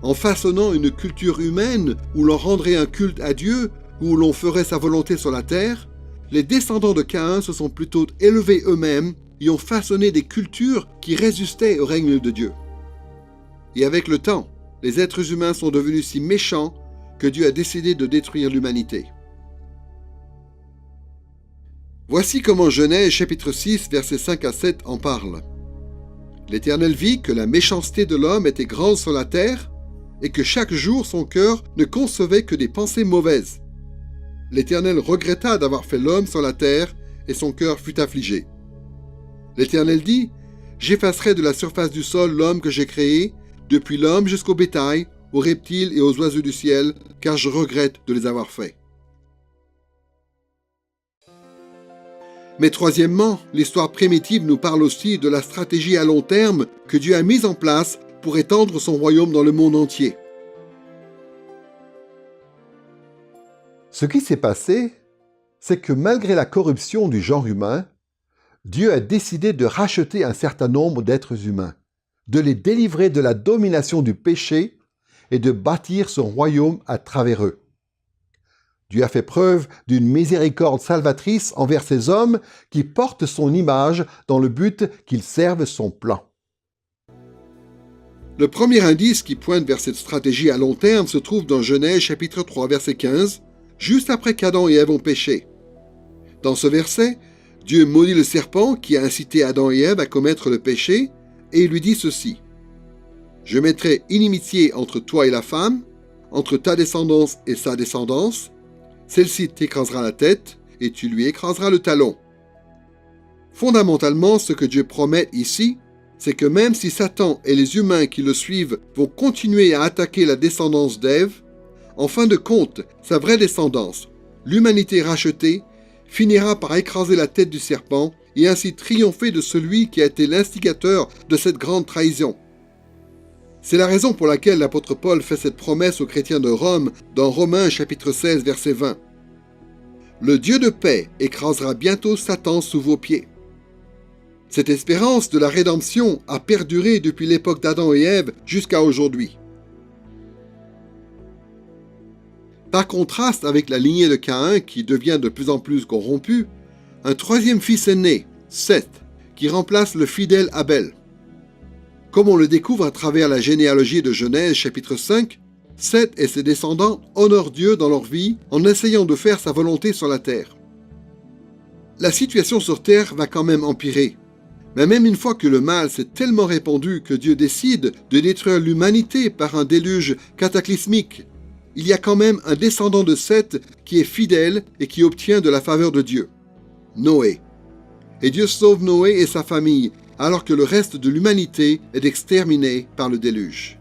en façonnant une culture humaine où l'on rendrait un culte à Dieu, où l'on ferait sa volonté sur la terre, les descendants de Caïn se sont plutôt élevés eux-mêmes et ont façonné des cultures qui résistaient au règne de Dieu. Et avec le temps, les êtres humains sont devenus si méchants que Dieu a décidé de détruire l'humanité. Voici comment Genèse chapitre 6, versets 5 à 7 en parle. L'Éternel vit que la méchanceté de l'homme était grande sur la terre et que chaque jour son cœur ne concevait que des pensées mauvaises. L'Éternel regretta d'avoir fait l'homme sur la terre et son cœur fut affligé. L'Éternel dit, « J'effacerai de la surface du sol l'homme que j'ai créé, depuis l'homme jusqu'au bétail, aux reptiles et aux oiseaux du ciel, car je regrette de les avoir faits. » Mais troisièmement, l'histoire primitive nous parle aussi de la stratégie à long terme que Dieu a mise en place pour étendre son royaume dans le monde entier. Ce qui s'est passé, c'est que malgré la corruption du genre humain, Dieu a décidé de racheter un certain nombre d'êtres humains, de les délivrer de la domination du péché et de bâtir son royaume à travers eux. Dieu a fait preuve d'une miséricorde salvatrice envers ces hommes qui portent son image dans le but qu'ils servent son plan. Le premier indice qui pointe vers cette stratégie à long terme se trouve dans Genèse chapitre 3 verset 15, juste après qu'Adam et Ève ont péché. Dans ce verset, Dieu maudit le serpent qui a incité Adam et Ève à commettre le péché et il lui dit ceci: « Je mettrai inimitié entre toi et la femme, entre ta descendance et sa descendance. Celle-ci t'écrasera la tête et tu lui écraseras le talon. » Fondamentalement, ce que Dieu promet ici, c'est que même si Satan et les humains qui le suivent vont continuer à attaquer la descendance d'Ève, en fin de compte, sa vraie descendance, l'humanité rachetée, finira par écraser la tête du serpent et ainsi triompher de celui qui a été l'instigateur de cette grande trahison. C'est la raison pour laquelle l'apôtre Paul fait cette promesse aux chrétiens de Rome dans Romains chapitre 16 verset 20. « Le Dieu de paix écrasera bientôt Satan sous vos pieds. » Cette espérance de la rédemption a perduré depuis l'époque d'Adam et Ève jusqu'à aujourd'hui. Par contraste avec la lignée de Caïn qui devient de plus en plus corrompue, un troisième fils est né, Seth, qui remplace le fidèle Abel. Comme on le découvre à travers la généalogie de Genèse chapitre 5, Seth et ses descendants honorent Dieu dans leur vie en essayant de faire sa volonté sur la terre. La situation sur terre va quand même empirer. Mais même une fois que le mal s'est tellement répandu que Dieu décide de détruire l'humanité par un déluge cataclysmique, il y a quand même un descendant de Seth qui est fidèle et qui obtient de la faveur de Dieu, Noé. Et Dieu sauve Noé et sa famille, alors que le reste de l'humanité est exterminé par le déluge.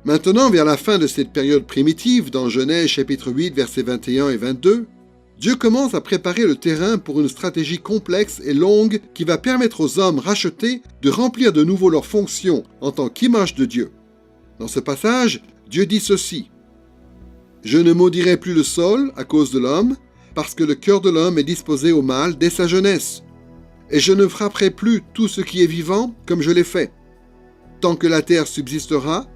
Maintenant, vers la fin de cette période primitive, dans Genèse chapitre 8, versets 21 et 22, Dieu commence à préparer le terrain pour une stratégie complexe et longue qui va permettre aux hommes rachetés de remplir de nouveau leurs fonctions en tant qu'image de Dieu. Dans ce passage, Dieu dit ceci: « Je ne maudirai plus le sol à cause de l'homme, parce que le cœur de l'homme est disposé au mal dès sa jeunesse. Et je ne frapperai plus tout ce qui est vivant comme je l'ai fait. Tant que la terre subsistera,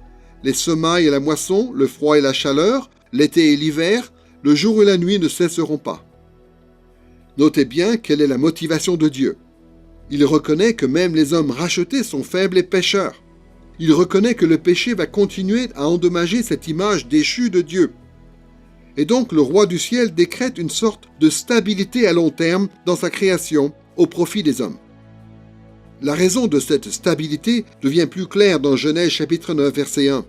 les semailles et la moisson, le froid et la chaleur, l'été et l'hiver, le jour et la nuit ne cesseront pas. » Notez bien quelle est la motivation de Dieu. Il reconnaît que même les hommes rachetés sont faibles et pécheurs. Il reconnaît que le péché va continuer à endommager cette image déchue de Dieu. Et donc le roi du ciel décrète une sorte de stabilité à long terme dans sa création au profit des hommes. La raison de cette stabilité devient plus claire dans Genèse chapitre 9 verset 1.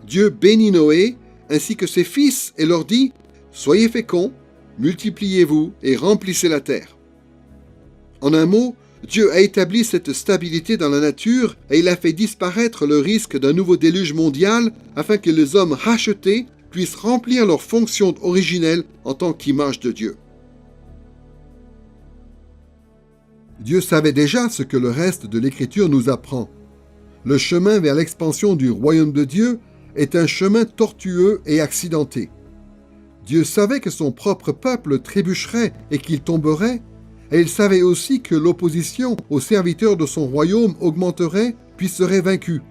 Dieu bénit Noé ainsi que ses fils et leur dit: « Soyez féconds, multipliez-vous et remplissez la terre. » En un mot, Dieu a établi cette stabilité dans la nature et il a fait disparaître le risque d'un nouveau déluge mondial afin que les hommes rachetés puissent remplir leur fonction originelle en tant qu'image de Dieu. Dieu savait déjà ce que le reste de l'Écriture nous apprend. Le chemin vers l'expansion du royaume de Dieu est un chemin tortueux et accidenté. Dieu savait que son propre peuple trébucherait et qu'il tomberait, et il savait aussi que l'opposition aux serviteurs de son royaume augmenterait puis serait vaincue.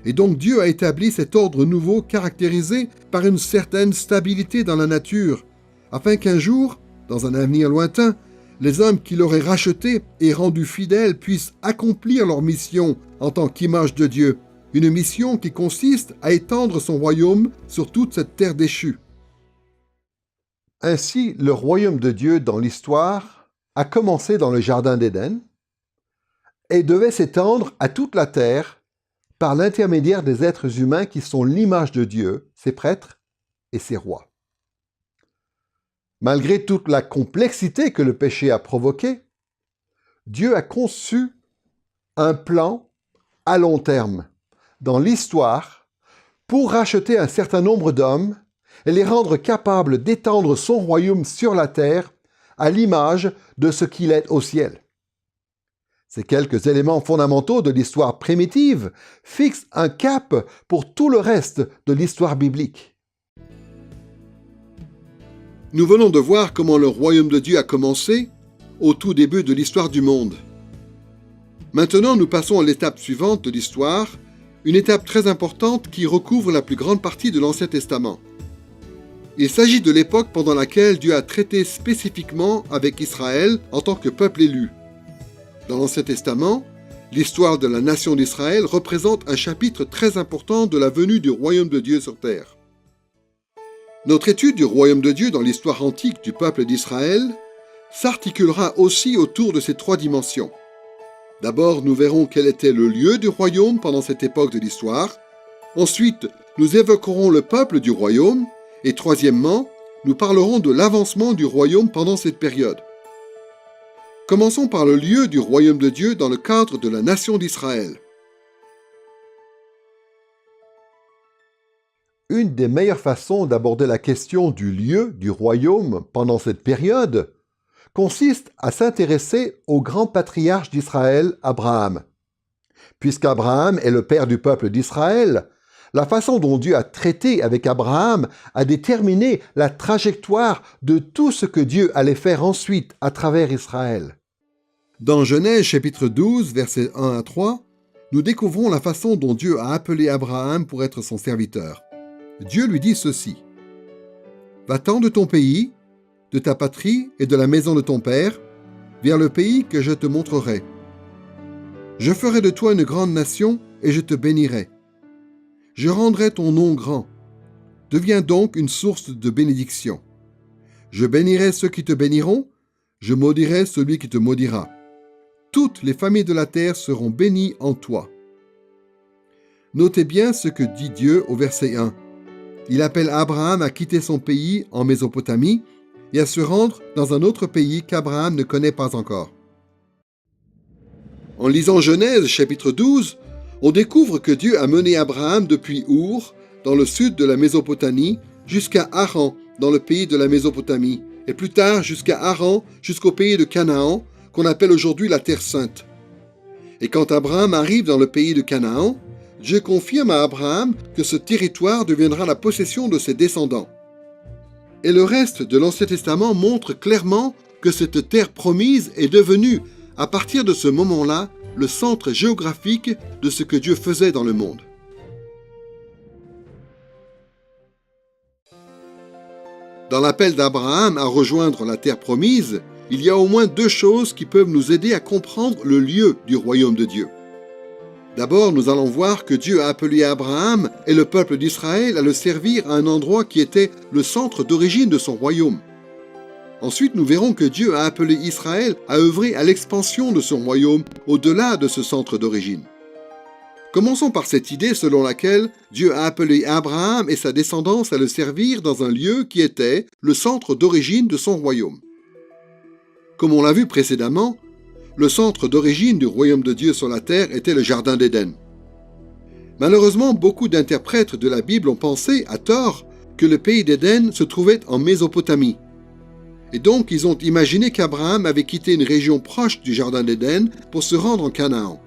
Et donc Dieu a établi cet ordre nouveau caractérisé par une certaine stabilité dans la nature, afin qu'un jour, dans un avenir lointain, les hommes qui l'auraient racheté et rendu fidèles puissent accomplir leur mission en tant qu'image de Dieu, une mission qui consiste à étendre son royaume sur toute cette terre déchue. Ainsi, le royaume de Dieu dans l'histoire a commencé dans le jardin d'Éden et devait s'étendre à toute la terre par l'intermédiaire des êtres humains qui sont l'image de Dieu, ses prêtres et ses rois. Malgré toute la complexité que le péché a provoquée, Dieu a conçu un plan à long terme dans l'histoire pour racheter un certain nombre d'hommes et les rendre capables d'étendre son royaume sur la terre à l'image de ce qu'il est au ciel. Ces quelques éléments fondamentaux de l'histoire primitive fixent un cap pour tout le reste de l'histoire biblique. Nous venons de voir comment le royaume de Dieu a commencé au tout début de l'histoire du monde. Maintenant, nous passons à l'étape suivante de l'histoire, une étape très importante qui recouvre la plus grande partie de l'Ancien Testament. Il s'agit de l'époque pendant laquelle Dieu a traité spécifiquement avec Israël en tant que peuple élu. Dans l'Ancien Testament, l'histoire de la nation d'Israël représente un chapitre très important de la venue du royaume de Dieu sur terre. Notre étude du royaume de Dieu dans l'histoire antique du peuple d'Israël s'articulera aussi autour de ces trois dimensions. D'abord, nous verrons quel était le lieu du royaume pendant cette époque de l'histoire. Ensuite, nous évoquerons le peuple du royaume. Et troisièmement, nous parlerons de l'avancement du royaume pendant cette période. Commençons par le lieu du royaume de Dieu dans le cadre de la nation d'Israël. Une des meilleures façons d'aborder la question du lieu du royaume pendant cette période consiste à s'intéresser au grand patriarche d'Israël, Abraham. Puisqu'Abraham est le père du peuple d'Israël, la façon dont Dieu a traité avec Abraham a déterminé la trajectoire de tout ce que Dieu allait faire ensuite à travers Israël. Dans Genèse chapitre 12, versets 1 à 3, nous découvrons la façon dont Dieu a appelé Abraham pour être son serviteur. Dieu lui dit ceci: « Va-t'en de ton pays, de ta patrie et de la maison de ton père, vers le pays que je te montrerai. Je ferai de toi une grande nation et je te bénirai. Je rendrai ton nom grand. Deviens donc une source de bénédiction. Je bénirai ceux qui te béniront, je maudirai celui qui te maudira. Toutes les familles de la terre seront bénies en toi. » Notez bien ce que dit Dieu au verset 1. Il appelle Abraham à quitter son pays en Mésopotamie et à se rendre dans un autre pays qu'Abraham ne connaît pas encore. En lisant Genèse chapitre 12, on découvre que Dieu a mené Abraham depuis Our, dans le sud de la Mésopotamie, jusqu'à Haran, dans le pays de la Mésopotamie, et plus tard jusqu'à Haran, jusqu'au pays de Canaan, qu'on appelle aujourd'hui la Terre Sainte. Et quand Abraham arrive dans le pays de Canaan, Dieu confirme à Abraham que ce territoire deviendra la possession de ses descendants. Et le reste de l'Ancien Testament montre clairement que cette terre promise est devenue, à partir de ce moment-là, le centre géographique de ce que Dieu faisait dans le monde. Dans l'appel d'Abraham à rejoindre la terre promise, il y a au moins deux choses qui peuvent nous aider à comprendre le lieu du royaume de Dieu. D'abord, nous allons voir que Dieu a appelé Abraham et le peuple d'Israël à le servir à un endroit qui était le centre d'origine de son royaume. Ensuite, nous verrons que Dieu a appelé Israël à œuvrer à l'expansion de son royaume au-delà de ce centre d'origine. Commençons par cette idée selon laquelle Dieu a appelé Abraham et sa descendance à le servir dans un lieu qui était le centre d'origine de son royaume. Comme on l'a vu précédemment, le centre d'origine du royaume de Dieu sur la terre était le Jardin d'Éden. Malheureusement, beaucoup d'interprètes de la Bible ont pensé, à tort, que le pays d'Éden se trouvait en Mésopotamie. Et donc, ils ont imaginé qu'Abraham avait quitté une région proche du Jardin d'Éden pour se rendre en Canaan.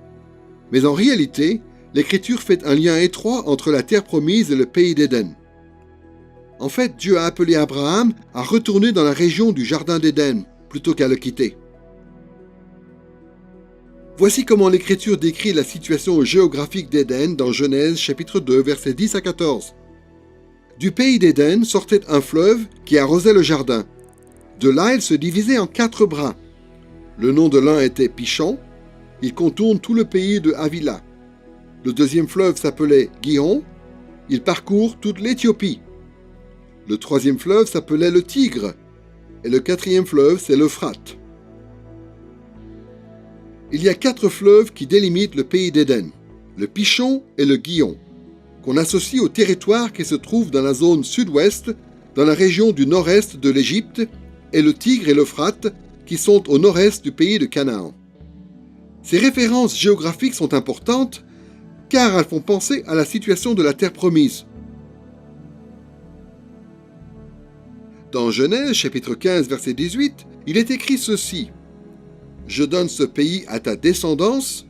Mais en réalité, l'Écriture fait un lien étroit entre la terre promise et le pays d'Éden. En fait, Dieu a appelé Abraham à retourner dans la région du Jardin d'Éden, plutôt qu'à le quitter. Voici comment l'Écriture décrit la situation géographique d'Éden dans Genèse chapitre 2, versets 10 à 14. Du pays d'Éden sortait un fleuve qui arrosait le jardin. De là, il se divisait en 4 bras. Le nom de l'un était Pishon. Il contourne tout le pays de Havila. Le deuxième fleuve s'appelait Gihon. Il parcourt toute l'Éthiopie. Le troisième fleuve s'appelait le Tigre. Et le quatrième fleuve, c'est l'Euphrate. Il y a 4 fleuves qui délimitent le pays d'Éden, le Pishon et le Gihon, qu'on associe au territoire qui se trouve dans la zone sud-ouest, dans la région du nord-est de l'Égypte, et le Tigre et l'Euphrate, qui sont au nord-est du pays de Canaan. Ces références géographiques sont importantes, car elles font penser à la situation de la terre promise. Dans Genèse chapitre 15, verset 18, il est écrit ceci: « Je donne ce pays à ta descendance,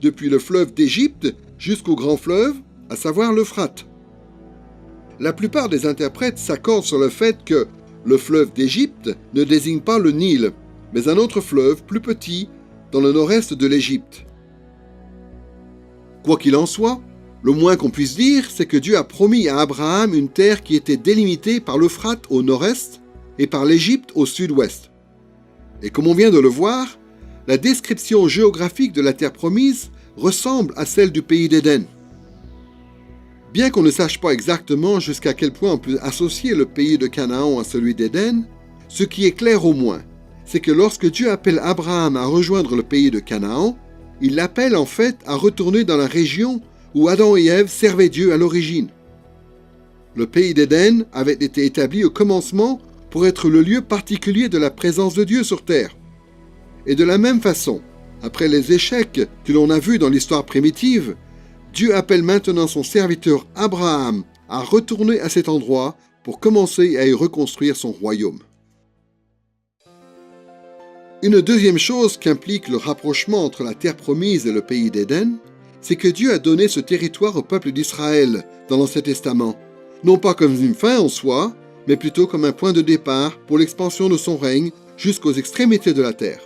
depuis le fleuve d'Égypte jusqu'au grand fleuve, à savoir l'Euphrate. » La plupart des interprètes s'accordent sur le fait que le fleuve d'Égypte ne désigne pas le Nil, mais un autre fleuve plus petit dans le nord-est de l'Égypte. Quoi qu'il en soit, le moins qu'on puisse dire, c'est que Dieu a promis à Abraham une terre qui était délimitée par l'Euphrate au nord-est et par l'Égypte au sud-ouest. Et comme on vient de le voir, la description géographique de la terre promise ressemble à celle du pays d'Éden. Bien qu'on ne sache pas exactement jusqu'à quel point on peut associer le pays de Canaan à celui d'Éden, ce qui est clair au moins, c'est que lorsque Dieu appelle Abraham à rejoindre le pays de Canaan, il l'appelle en fait à retourner dans la région où Adam et Ève servaient Dieu à l'origine. Le pays d'Éden avait été établi au commencement pour être le lieu particulier de la présence de Dieu sur terre. Et de la même façon, après les échecs que l'on a vus dans l'histoire primitive, Dieu appelle maintenant son serviteur Abraham à retourner à cet endroit pour commencer à y reconstruire son royaume. Une deuxième chose qu'implique le rapprochement entre la terre promise et le pays d'Éden, c'est que Dieu a donné ce territoire au peuple d'Israël dans l'Ancien Testament, non pas comme une fin en soi, mais plutôt comme un point de départ pour l'expansion de son règne jusqu'aux extrémités de la terre.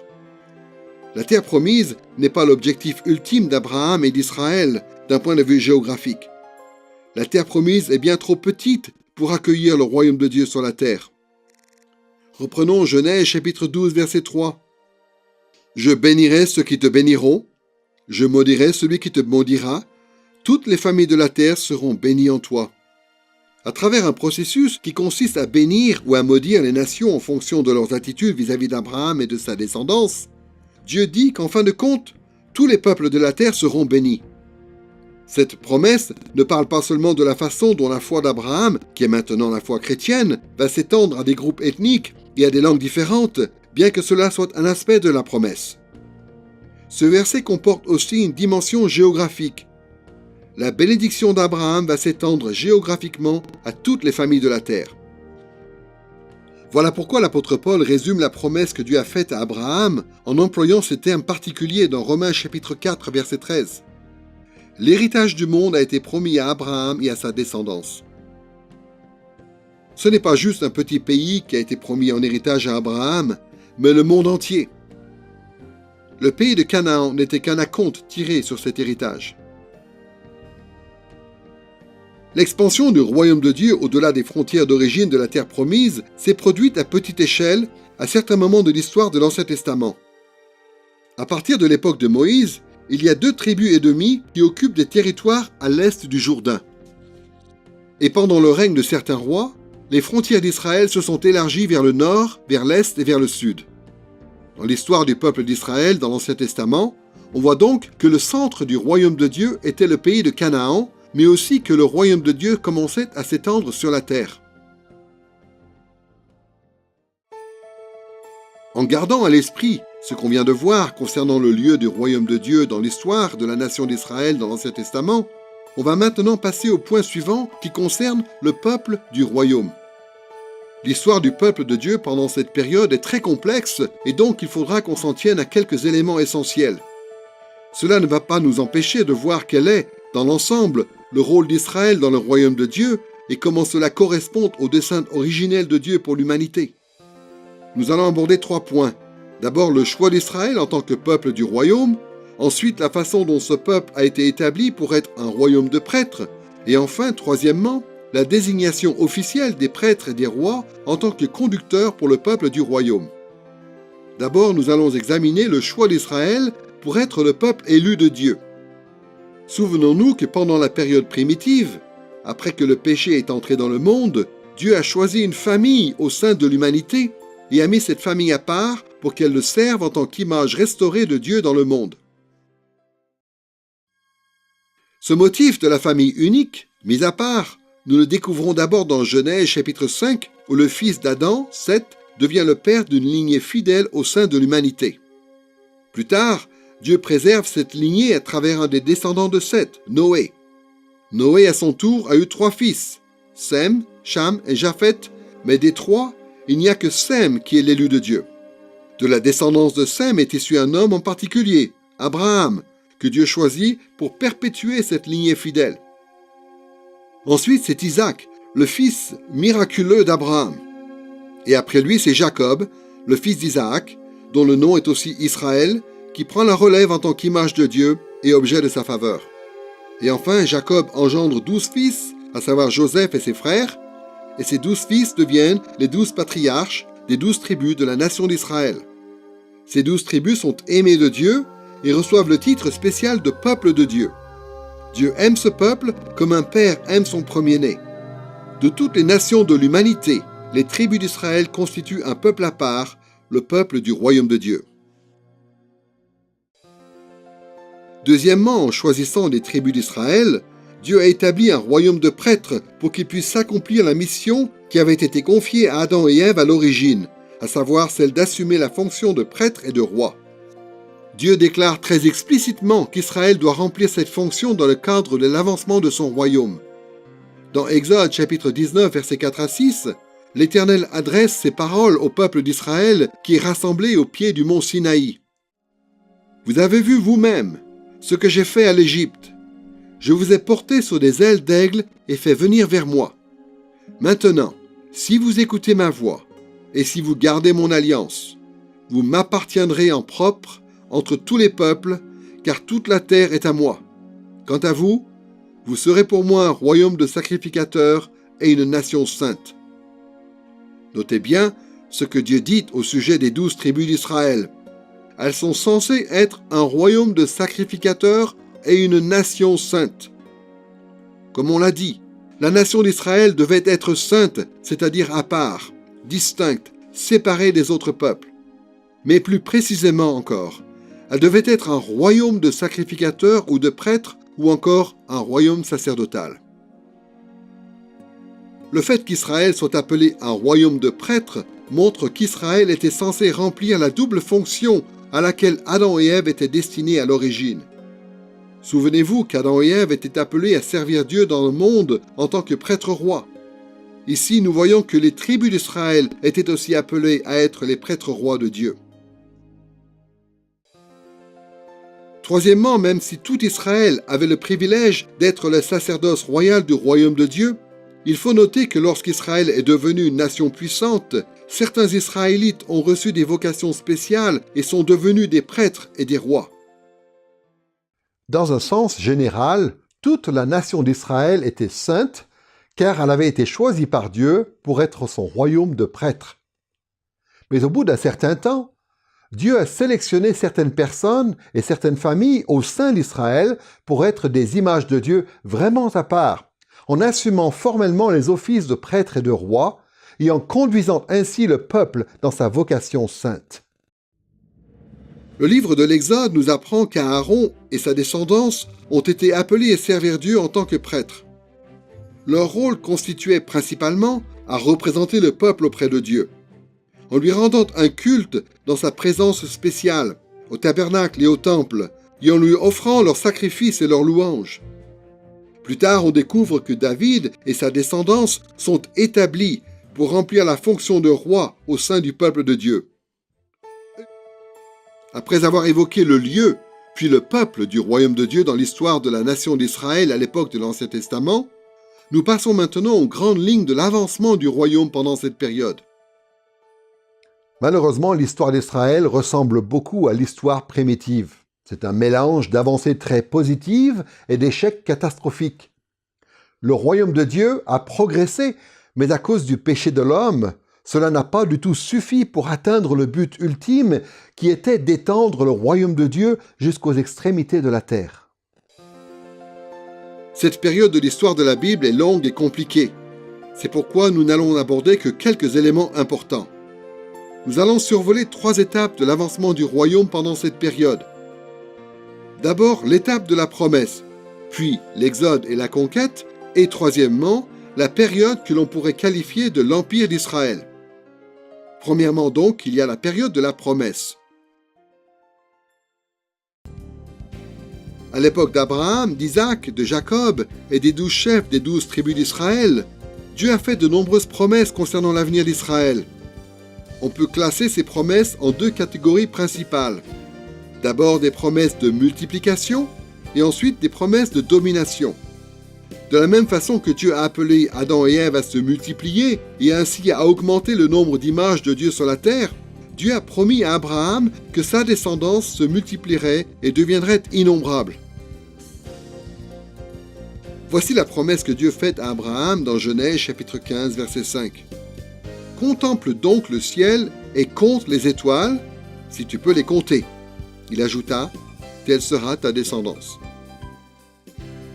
La terre promise n'est pas l'objectif ultime d'Abraham et d'Israël d'un point de vue géographique. La terre promise est bien trop petite pour accueillir le royaume de Dieu sur la terre. Reprenons Genèse chapitre 12 verset 3. « Je bénirai ceux qui te béniront, je maudirai celui qui te maudira, toutes les familles de la terre seront bénies en toi. » À travers un processus qui consiste à bénir ou à maudire les nations en fonction de leurs attitudes vis-à-vis d'Abraham et de sa descendance, Dieu dit qu'en fin de compte, tous les peuples de la terre seront bénis. Cette promesse ne parle pas seulement de la façon dont la foi d'Abraham, qui est maintenant la foi chrétienne, va s'étendre à des groupes ethniques et à des langues différentes, bien que cela soit un aspect de la promesse. Ce verset comporte aussi une dimension géographique. La bénédiction d'Abraham va s'étendre géographiquement à toutes les familles de la terre. Voilà pourquoi l'apôtre Paul résume la promesse que Dieu a faite à Abraham en employant ce terme particulier dans Romains chapitre 4 verset 13. L'héritage du monde a été promis à Abraham et à sa descendance. Ce n'est pas juste un petit pays qui a été promis en héritage à Abraham, mais le monde entier. Le pays de Canaan n'était qu'un acompte tiré sur cet héritage. L'expansion du royaume de Dieu au-delà des frontières d'origine de la terre promise s'est produite à petite échelle à certains moments de l'histoire de l'Ancien Testament. À partir de l'époque de Moïse, il y a 2 tribus édomies qui occupent des territoires à l'est du Jourdain. Et pendant le règne de certains rois, les frontières d'Israël se sont élargies vers le nord, vers l'est et vers le sud. Dans l'histoire du peuple d'Israël dans l'Ancien Testament, on voit donc que le centre du royaume de Dieu était le pays de Canaan, mais aussi que le royaume de Dieu commençait à s'étendre sur la terre. En gardant à l'esprit ce qu'on vient de voir concernant le lieu du royaume de Dieu dans l'histoire de la nation d'Israël dans l'Ancien Testament, on va maintenant passer au point suivant qui concerne le peuple du royaume. L'histoire du peuple de Dieu pendant cette période est très complexe et donc il faudra qu'on s'en tienne à quelques éléments essentiels. Cela ne va pas nous empêcher de voir quel est, dans l'ensemble, le rôle d'Israël dans le royaume de Dieu et comment cela correspond au dessein originel de Dieu pour l'humanité. Nous allons aborder 3 points. D'abord le choix d'Israël en tant que peuple du royaume, ensuite la façon dont ce peuple a été établi pour être un royaume de prêtres, et enfin, troisièmement, la désignation officielle des prêtres et des rois en tant que conducteurs pour le peuple du royaume. D'abord, nous allons examiner le choix d'Israël pour être le peuple élu de Dieu. Souvenons-nous que pendant la période primitive, après que le péché est entré dans le monde, Dieu a choisi une famille au sein de l'humanité et a mis cette famille à part pour qu'elle le serve en tant qu'image restaurée de Dieu dans le monde. Ce motif de la famille unique, mis à part, nous le découvrons d'abord dans Genèse chapitre 5, où le fils d'Adam, Seth, devient le père d'une lignée fidèle au sein de l'humanité. Plus tard, Dieu préserve cette lignée à travers un des descendants de Seth, Noé. Noé, à son tour, a eu 3 fils, Sem, Cham et Japheth, mais des 3, il n'y a que Sem qui est l'élu de Dieu. De la descendance de Sem est issu un homme en particulier, Abraham, que Dieu choisit pour perpétuer cette lignée fidèle. Ensuite, c'est Isaac, le fils miraculeux d'Abraham. Et après lui, c'est Jacob, le fils d'Isaac, dont le nom est aussi Israël, qui prend la relève en tant qu'image de Dieu et objet de sa faveur. Et enfin, Jacob engendre 12 fils, à savoir Joseph et ses frères, et ces 12 fils deviennent les 12 patriarches des 12 tribus de la nation d'Israël. Ces 12 tribus sont aimées de Dieu et reçoivent le titre spécial de peuple de Dieu. Dieu aime ce peuple comme un père aime son premier-né. De toutes les nations de l'humanité, les tribus d'Israël constituent un peuple à part, le peuple du royaume de Dieu. Deuxièmement, en choisissant les tribus d'Israël, Dieu a établi un royaume de prêtres pour qu'ils puissent accomplir la mission qui avait été confiée à Adam et Ève à l'origine, à savoir celle d'assumer la fonction de prêtre et de roi. Dieu déclare très explicitement qu'Israël doit remplir cette fonction dans le cadre de l'avancement de son royaume. Dans Exode chapitre 19, versets 4 à 6, l'Éternel adresse ces paroles au peuple d'Israël qui est rassemblé au pied du mont Sinaï. « Vous avez vu vous-même ce que j'ai fait à l'Égypte. Je vous ai porté sur des ailes d'aigle et fait venir vers moi. Maintenant, si vous écoutez ma voix et si vous gardez mon alliance, vous m'appartiendrez en propre entre tous les peuples, car toute la terre est à moi. Quant à vous, vous serez pour moi un royaume de sacrificateurs et une nation sainte. » Notez bien ce que Dieu dit au sujet des 12 tribus d'Israël. Elles sont censées être un royaume de sacrificateurs et une nation sainte. Comme on l'a dit, la nation d'Israël devait être sainte, c'est-à-dire à part, distincte, séparée des autres peuples. Mais plus précisément encore, elle devait être un royaume de sacrificateurs ou de prêtres ou encore un royaume sacerdotal. Le fait qu'Israël soit appelé un royaume de prêtres montre qu'Israël était censé remplir la double fonction à laquelle Adam et Ève étaient destinés à l'origine. Souvenez-vous qu'Adam et Ève étaient appelés à servir Dieu dans le monde en tant que prêtres rois. Ici, nous voyons que les tribus d'Israël étaient aussi appelées à être les prêtres rois de Dieu. Troisièmement, même si tout Israël avait le privilège d'être le sacerdoce royal du royaume de Dieu, il faut noter que lorsqu'Israël est devenu une nation puissante, certains Israélites ont reçu des vocations spéciales et sont devenus des prêtres et des rois. Dans un sens général, toute la nation d'Israël était sainte, car elle avait été choisie par Dieu pour être son royaume de prêtres. Mais au bout d'un certain temps, Dieu a sélectionné certaines personnes et certaines familles au sein d'Israël pour être des images de Dieu vraiment à part, en assumant formellement les offices de prêtre et de roi, et en conduisant ainsi le peuple dans sa vocation sainte. Le livre de l'Exode nous apprend qu'Aaron et sa descendance ont été appelés à servir Dieu en tant que prêtres. Leur rôle constituait principalement à représenter le peuple auprès de Dieu, en lui rendant un culte dans sa présence spéciale, au tabernacle et au temple, et en lui offrant leurs sacrifices et leurs louanges. Plus tard, on découvre que David et sa descendance sont établis pour remplir la fonction de roi au sein du peuple de Dieu. Après avoir évoqué le lieu, puis le peuple du royaume de Dieu dans l'histoire de la nation d'Israël à l'époque de l'Ancien Testament, nous passons maintenant aux grandes lignes de l'avancement du royaume pendant cette période. Malheureusement, l'histoire d'Israël ressemble beaucoup à l'histoire primitive. C'est un mélange d'avancées très positives et d'échecs catastrophiques. Le royaume de Dieu a progressé, mais à cause du péché de l'homme, cela n'a pas du tout suffi pour atteindre le but ultime qui était d'étendre le royaume de Dieu jusqu'aux extrémités de la terre. Cette période de l'histoire de la Bible est longue et compliquée. C'est pourquoi nous n'allons aborder que quelques éléments importants. Nous allons survoler 3 étapes de l'avancement du royaume pendant cette période. D'abord, l'étape de la promesse, puis l'Exode et la conquête, et troisièmement, la période que l'on pourrait qualifier de l'Empire d'Israël. Premièrement donc, il y a la période de la promesse. À l'époque d'Abraham, d'Isaac, de Jacob et des 12 chefs des 12 tribus d'Israël, Dieu a fait de nombreuses promesses concernant l'avenir d'Israël. On peut classer ces promesses en 2 catégories principales. D'abord des promesses de multiplication et ensuite des promesses de domination. De la même façon que Dieu a appelé Adam et Ève à se multiplier et ainsi à augmenter le nombre d'images de Dieu sur la terre, Dieu a promis à Abraham que sa descendance se multiplierait et deviendrait innombrable. Voici la promesse que Dieu fait à Abraham dans Genèse chapitre 15, verset 5. « Contemple donc le ciel et compte les étoiles, si tu peux les compter. » Il ajouta, « Telle sera ta descendance. »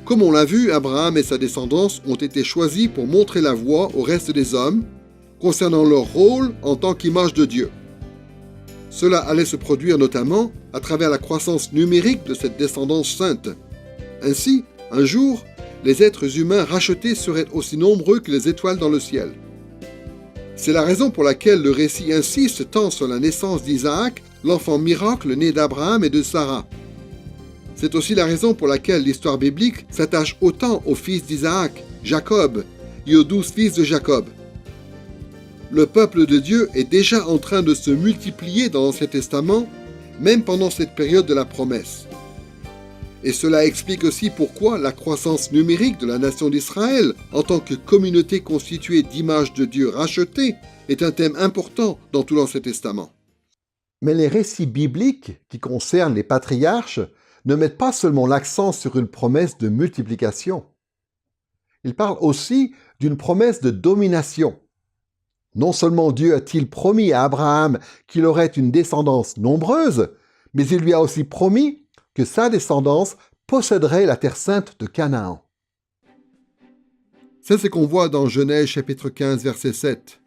Comme on l'a vu, Abraham et sa descendance ont été choisis pour montrer la voie au reste des hommes concernant leur rôle en tant qu'image de Dieu. Cela allait se produire notamment à travers la croissance numérique de cette descendance sainte. Ainsi, un jour, les êtres humains rachetés seraient aussi nombreux que les étoiles dans le ciel. C'est la raison pour laquelle le récit insiste tant sur la naissance d'Isaac, l'enfant miracle né d'Abraham et de Sarah. C'est aussi la raison pour laquelle l'histoire biblique s'attache autant aux fils d'Isaac, Jacob, et aux 12 fils de Jacob. Le peuple de Dieu est déjà en train de se multiplier dans l'Ancien Testament, même pendant cette période de la promesse. Et cela explique aussi pourquoi la croissance numérique de la nation d'Israël, en tant que communauté constituée d'images de Dieu rachetées, est un thème important dans tout l'Ancien Testament. Mais les récits bibliques qui concernent les patriarches ne mettent pas seulement l'accent sur une promesse de multiplication. Ils parlent aussi d'une promesse de domination. Non seulement Dieu a-t-il promis à Abraham qu'il aurait une descendance nombreuse, mais il lui a aussi promis que sa descendance posséderait la terre sainte de Canaan. C'est ce qu'on voit dans Genèse chapitre 15, verset 7.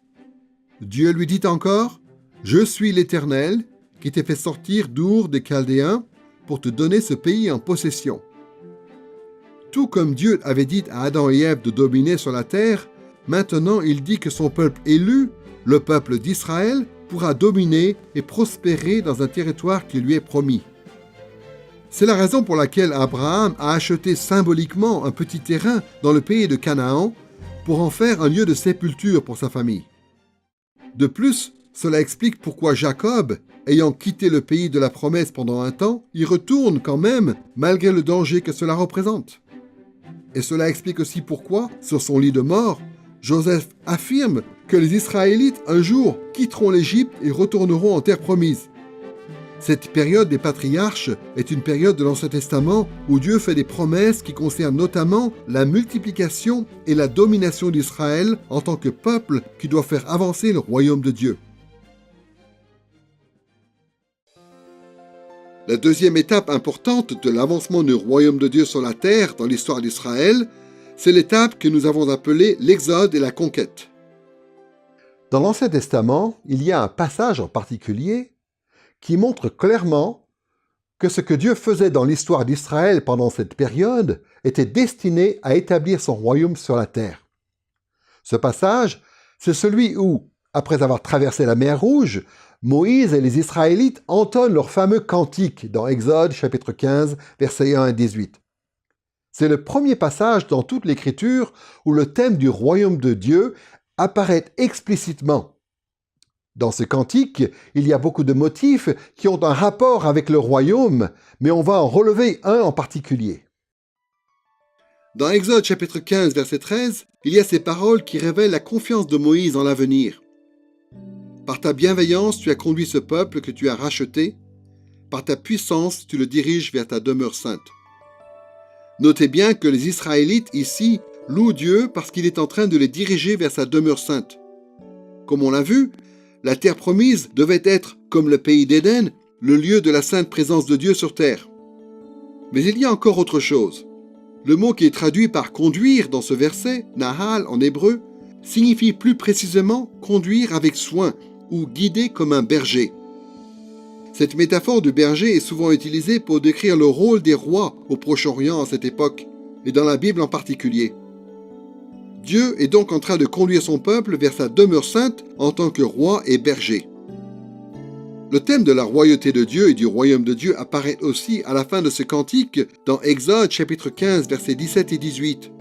Dieu lui dit encore, « Je suis l'Éternel qui t'ai fait sortir d'Our des Chaldéens pour te donner ce pays en possession. » Tout comme Dieu avait dit à Adam et Ève de dominer sur la terre, maintenant il dit que son peuple élu, le peuple d'Israël, pourra dominer et prospérer dans un territoire qui lui est promis. C'est la raison pour laquelle Abraham a acheté symboliquement un petit terrain dans le pays de Canaan pour en faire un lieu de sépulture pour sa famille. De plus, cela explique pourquoi Jacob, ayant quitté le pays de la promesse pendant un temps, y retourne quand même malgré le danger que cela représente. Et cela explique aussi pourquoi, sur son lit de mort, Joseph affirme que les Israélites un jour quitteront l'Égypte et retourneront en terre promise. Cette période des patriarches est une période de l'Ancien Testament où Dieu fait des promesses qui concernent notamment la multiplication et la domination d'Israël en tant que peuple qui doit faire avancer le royaume de Dieu. La deuxième étape importante de l'avancement du royaume de Dieu sur la terre dans l'histoire d'Israël, c'est l'étape que nous avons appelée l'Exode et la conquête. Dans l'Ancien Testament, il y a un passage en particulier qui montre clairement que ce que Dieu faisait dans l'histoire d'Israël pendant cette période était destiné à établir son royaume sur la terre. Ce passage, c'est celui où, après avoir traversé la mer Rouge, Moïse et les Israélites entonnent leur fameux cantique dans Exode chapitre 15, versets 1 à 18. C'est le premier passage dans toute l'Écriture où le thème du royaume de Dieu apparaît explicitement. Dans ce cantique, il y a beaucoup de motifs qui ont un rapport avec le royaume, mais on va en relever un en particulier. Dans Exode chapitre 15, verset 13, il y a ces paroles qui révèlent la confiance de Moïse en l'avenir. « Par ta bienveillance, tu as conduit ce peuple que tu as racheté. Par ta puissance, tu le diriges vers ta demeure sainte. » Notez bien que les Israélites ici louent Dieu parce qu'il est en train de les diriger vers sa demeure sainte. Comme on l'a vu, la terre promise devait être, comme le pays d'Éden, le lieu de la sainte présence de Dieu sur terre. Mais il y a encore autre chose. Le mot qui est traduit par « conduire » dans ce verset, « nahal » en hébreu, signifie plus précisément « conduire avec soin » ou « guider comme un berger ». Cette métaphore du berger est souvent utilisée pour décrire le rôle des rois au Proche-Orient à cette époque, et dans la Bible en particulier. Dieu est donc en train de conduire son peuple vers sa demeure sainte en tant que roi et berger. Le thème de la royauté de Dieu et du royaume de Dieu apparaît aussi à la fin de ce cantique dans Exode chapitre 15 versets 17 et 18.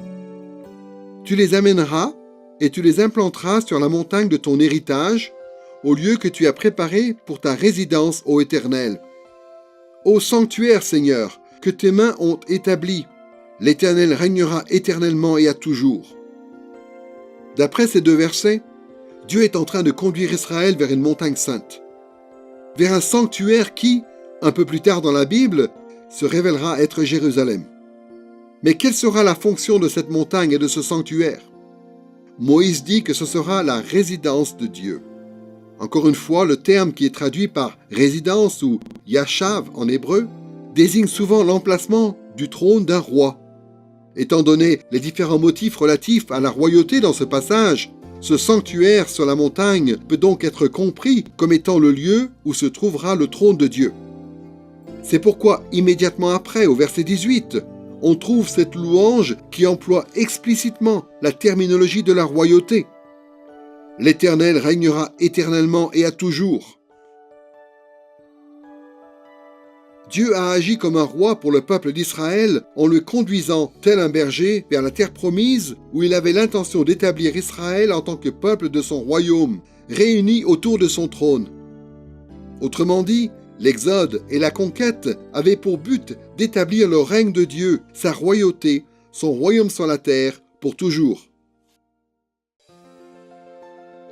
« Tu les amèneras et tu les implanteras sur la montagne de ton héritage, au lieu que tu as préparé pour ta résidence, ô Éternel. Ô sanctuaire, Seigneur, que tes mains ont établi, l'Éternel régnera éternellement et à toujours. » D'après ces deux versets, Dieu est en train de conduire Israël vers une montagne sainte, vers un sanctuaire qui, un peu plus tard dans la Bible, se révélera être Jérusalem. Mais quelle sera la fonction de cette montagne et de ce sanctuaire? Moïse dit que ce sera la résidence de Dieu. Encore une fois, le terme qui est traduit par résidence ou yashav en hébreu désigne souvent l'emplacement du trône d'un roi. Étant donné les différents motifs relatifs à la royauté dans ce passage, ce sanctuaire sur la montagne peut donc être compris comme étant le lieu où se trouvera le trône de Dieu. C'est pourquoi immédiatement après, au verset 18, on trouve cette louange qui emploie explicitement la terminologie de la royauté. L'Éternel régnera éternellement et à toujours. Dieu a agi comme un roi pour le peuple d'Israël en le conduisant, tel un berger, vers la terre promise où il avait l'intention d'établir Israël en tant que peuple de son royaume, réuni autour de son trône. Autrement dit, l'Exode et la conquête avaient pour but d'établir le règne de Dieu, sa royauté, son royaume sur la terre, pour toujours.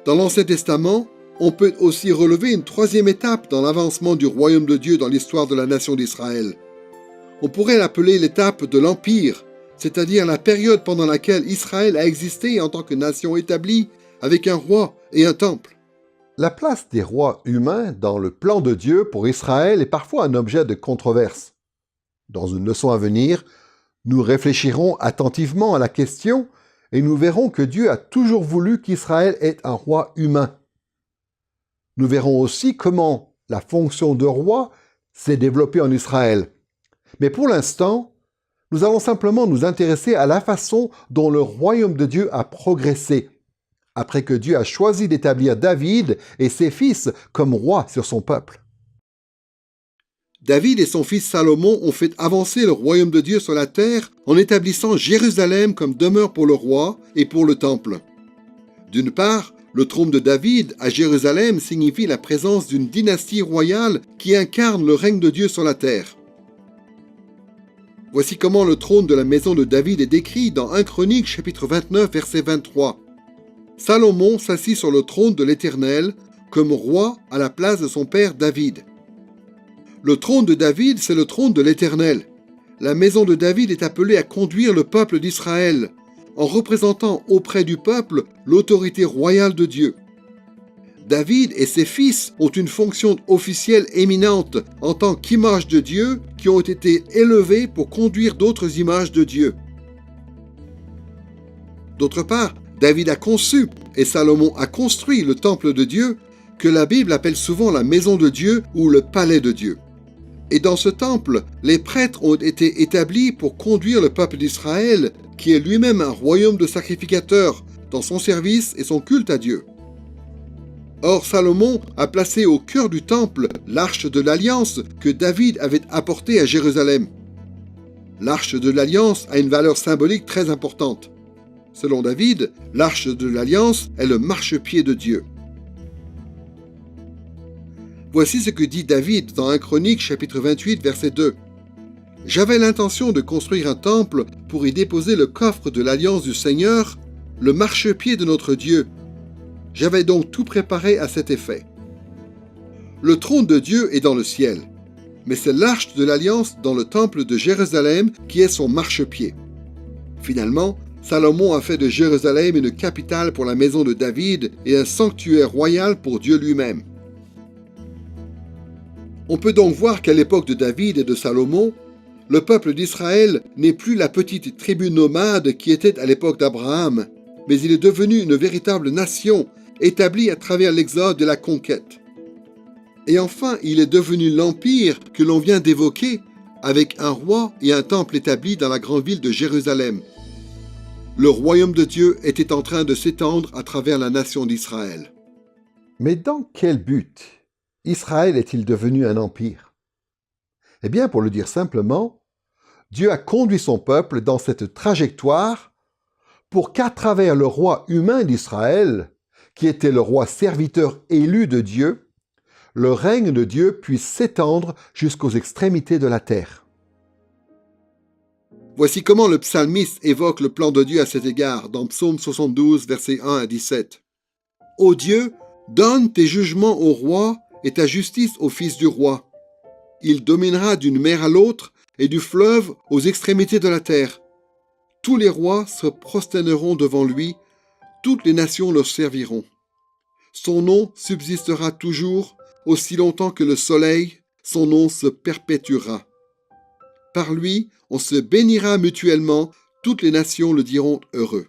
Dans l'Ancien Testament, on peut aussi relever une troisième étape dans l'avancement du royaume de Dieu dans l'histoire de la nation d'Israël. On pourrait l'appeler l'étape de l'Empire, c'est-à-dire la période pendant laquelle Israël a existé en tant que nation établie, avec un roi et un temple. La place des rois humains dans le plan de Dieu pour Israël est parfois un objet de controverse. Dans une leçon à venir, nous réfléchirons attentivement à la question et nous verrons que Dieu a toujours voulu qu'Israël ait un roi humain. Nous verrons aussi comment la fonction de roi s'est développée en Israël. Mais pour l'instant, nous allons simplement nous intéresser à la façon dont le royaume de Dieu a progressé, après que Dieu a choisi d'établir David et ses fils comme rois sur son peuple. David et son fils Salomon ont fait avancer le royaume de Dieu sur la terre en établissant Jérusalem comme demeure pour le roi et pour le temple. D'une part, le trône de David à Jérusalem signifie la présence d'une dynastie royale qui incarne le règne de Dieu sur la terre. Voici comment le trône de la maison de David est décrit dans 1 Chroniques chapitre 29 verset 23. Salomon s'assit sur le trône de l'Éternel comme roi à la place de son père David. Le trône de David, c'est le trône de l'Éternel. La maison de David est appelée à conduire le peuple d'Israël, en représentant auprès du peuple l'autorité royale de Dieu. David et ses fils ont une fonction officielle éminente en tant qu'image de Dieu qui ont été élevés pour conduire d'autres images de Dieu. D'autre part, David a conçu et Salomon a construit le temple de Dieu que la Bible appelle souvent la maison de Dieu ou le palais de Dieu. Et dans ce temple, les prêtres ont été établis pour conduire le peuple d'Israël, qui est lui-même un royaume de sacrificateurs, dans son service et son culte à Dieu. Or, Salomon a placé au cœur du temple l'arche de l'Alliance que David avait apportée à Jérusalem. L'arche de l'Alliance a une valeur symbolique très importante. Selon David, l'arche de l'Alliance est le marchepied de Dieu. Voici ce que dit David dans 1 Chroniques chapitre 28 verset 2. « J'avais l'intention de construire un temple pour y déposer le coffre de l'alliance du Seigneur, le marchepied de notre Dieu. J'avais donc tout préparé à cet effet. » Le trône de Dieu est dans le ciel, mais c'est l'arche de l'alliance dans le temple de Jérusalem qui est son marchepied. Finalement, Salomon a fait de Jérusalem une capitale pour la maison de David et un sanctuaire royal pour Dieu lui-même. On peut donc voir qu'à l'époque de David et de Salomon, le peuple d'Israël n'est plus la petite tribu nomade qui était à l'époque d'Abraham, mais il est devenu une véritable nation établie à travers l'exode et la conquête. Et enfin, il est devenu l'empire que l'on vient d'évoquer avec un roi et un temple établis dans la grande ville de Jérusalem. Le royaume de Dieu était en train de s'étendre à travers la nation d'Israël. Mais dans quel but Israël est-il devenu un empire? Eh bien, pour le dire simplement, Dieu a conduit son peuple dans cette trajectoire pour qu'à travers le roi humain d'Israël, qui était le roi serviteur élu de Dieu, le règne de Dieu puisse s'étendre jusqu'aux extrémités de la terre. Voici comment le psalmiste évoque le plan de Dieu à cet égard dans Psaume 72, versets 1 à 17. « Ô Dieu, donne tes jugements au roi et ta justice au fils du roi. Il dominera d'une mer à l'autre et du fleuve aux extrémités de la terre. Tous les rois se prosterneront devant lui, toutes les nations le serviront. Son nom subsistera toujours, aussi longtemps que le soleil, son nom se perpétuera. Par lui, on se bénira mutuellement, toutes les nations le diront heureux.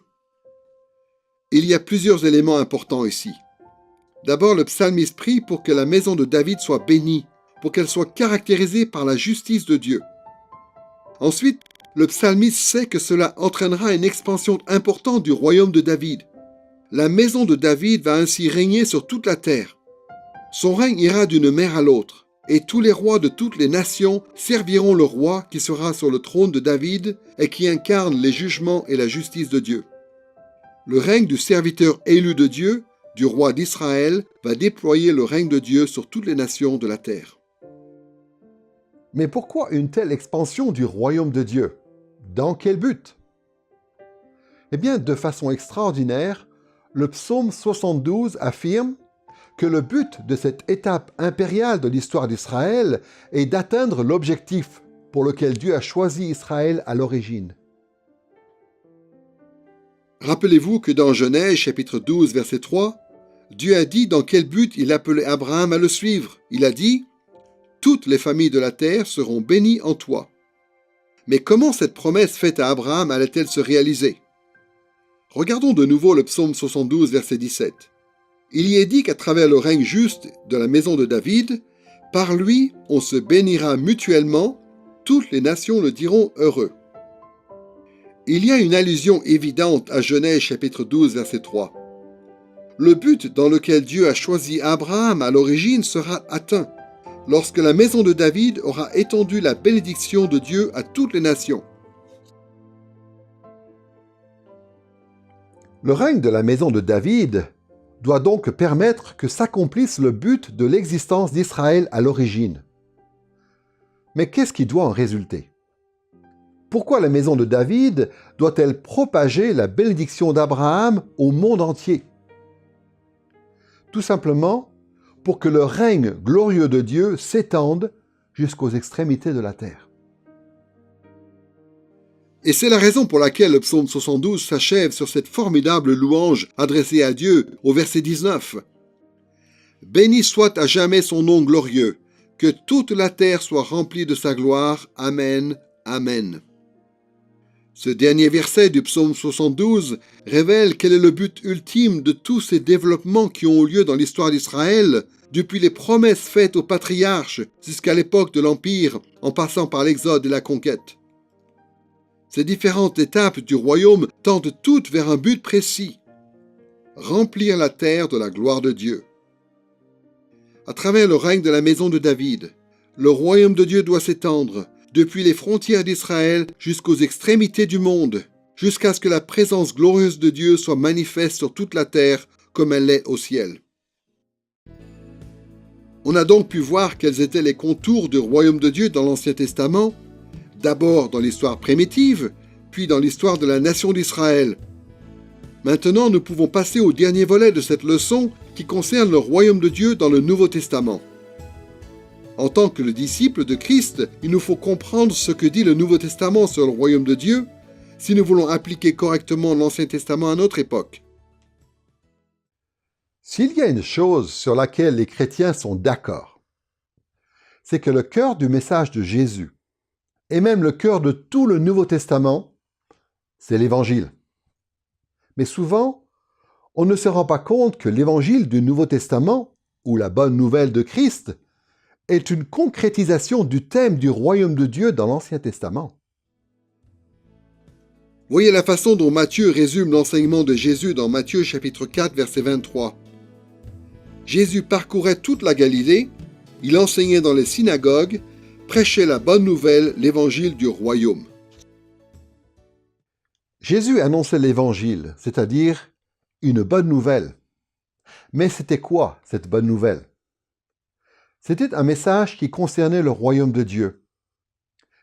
Il y a plusieurs éléments importants ici. D'abord, le psalmiste prie pour que la maison de David soit bénie, pour qu'elle soit caractérisée par la justice de Dieu. Ensuite, le psalmiste sait que cela entraînera une expansion importante du royaume de David. La maison de David va ainsi régner sur toute la terre. Son règne ira d'une mer à l'autre, et tous les rois de toutes les nations serviront le roi qui sera sur le trône de David et qui incarne les jugements et la justice de Dieu. Le règne du serviteur élu de Dieu, du roi d'Israël, va déployer le règne de Dieu sur toutes les nations de la terre. Mais pourquoi une telle expansion du royaume de Dieu? Dans quel but? Eh bien, de façon extraordinaire, le psaume 72 affirme que le but de cette étape impériale de l'histoire d'Israël est d'atteindre l'objectif pour lequel Dieu a choisi Israël à l'origine. Rappelez-vous que dans Genèse chapitre 12 verset 3, Dieu a dit dans quel but il appelait Abraham à le suivre. Il a dit « Toutes les familles de la terre seront bénies en toi ». Mais comment cette promesse faite à Abraham allait-elle se réaliser? Regardons de nouveau le psaume 72 verset 17. Il y est dit qu'à travers le règne juste de la maison de David, par lui on se bénira mutuellement, toutes les nations le diront heureux. Il y a une allusion évidente à Genèse chapitre 12 verset 3. Le but dans lequel Dieu a choisi Abraham à l'origine sera atteint, lorsque la maison de David aura étendu la bénédiction de Dieu à toutes les nations. Le règne de la maison de David doit donc permettre que s'accomplisse le but de l'existence d'Israël à l'origine. Mais qu'est-ce qui doit en résulter? Pourquoi la maison de David doit-elle propager la bénédiction d'Abraham au monde entier? Tout simplement pour que le règne glorieux de Dieu s'étende jusqu'aux extrémités de la terre. Et c'est la raison pour laquelle le psaume 72 s'achève sur cette formidable louange adressée à Dieu au verset 19. « Béni soit à jamais son nom glorieux, que toute la terre soit remplie de sa gloire. Amen, Amen. » Ce dernier verset du psaume 72 révèle quel est le but ultime de tous ces développements qui ont eu lieu dans l'histoire d'Israël, depuis les promesses faites aux patriarches jusqu'à l'époque de l'Empire, en passant par l'Exode et la conquête. Ces différentes étapes du royaume tendent toutes vers un but précis: remplir la terre de la gloire de Dieu. À travers le règne de la maison de David, le royaume de Dieu doit s'étendre depuis les frontières d'Israël jusqu'aux extrémités du monde, jusqu'à ce que la présence glorieuse de Dieu soit manifeste sur toute la terre comme elle l'est au ciel. On a donc pu voir quels étaient les contours du royaume de Dieu dans l'Ancien Testament, d'abord dans l'histoire primitive, puis dans l'histoire de la nation d'Israël. Maintenant, nous pouvons passer au dernier volet de cette leçon qui concerne le royaume de Dieu dans le Nouveau Testament. En tant que le disciple de Christ, il nous faut comprendre ce que dit le Nouveau Testament sur le royaume de Dieu si nous voulons appliquer correctement l'Ancien Testament à notre époque. S'il y a une chose sur laquelle les chrétiens sont d'accord, c'est que le cœur du message de Jésus, et même le cœur de tout le Nouveau Testament, c'est l'Évangile. Mais souvent, on ne se rend pas compte que l'Évangile du Nouveau Testament, ou la bonne nouvelle de Christ, est une concrétisation du thème du royaume de Dieu dans l'Ancien Testament. Voyez la façon dont Matthieu résume l'enseignement de Jésus dans Matthieu chapitre 4, verset 23. Jésus parcourait toute la Galilée, il enseignait dans les synagogues, prêchait la bonne nouvelle, l'évangile du royaume. Jésus annonçait l'évangile, c'est-à-dire une bonne nouvelle. Mais c'était quoi cette bonne nouvelle? C'était un message qui concernait le royaume de Dieu.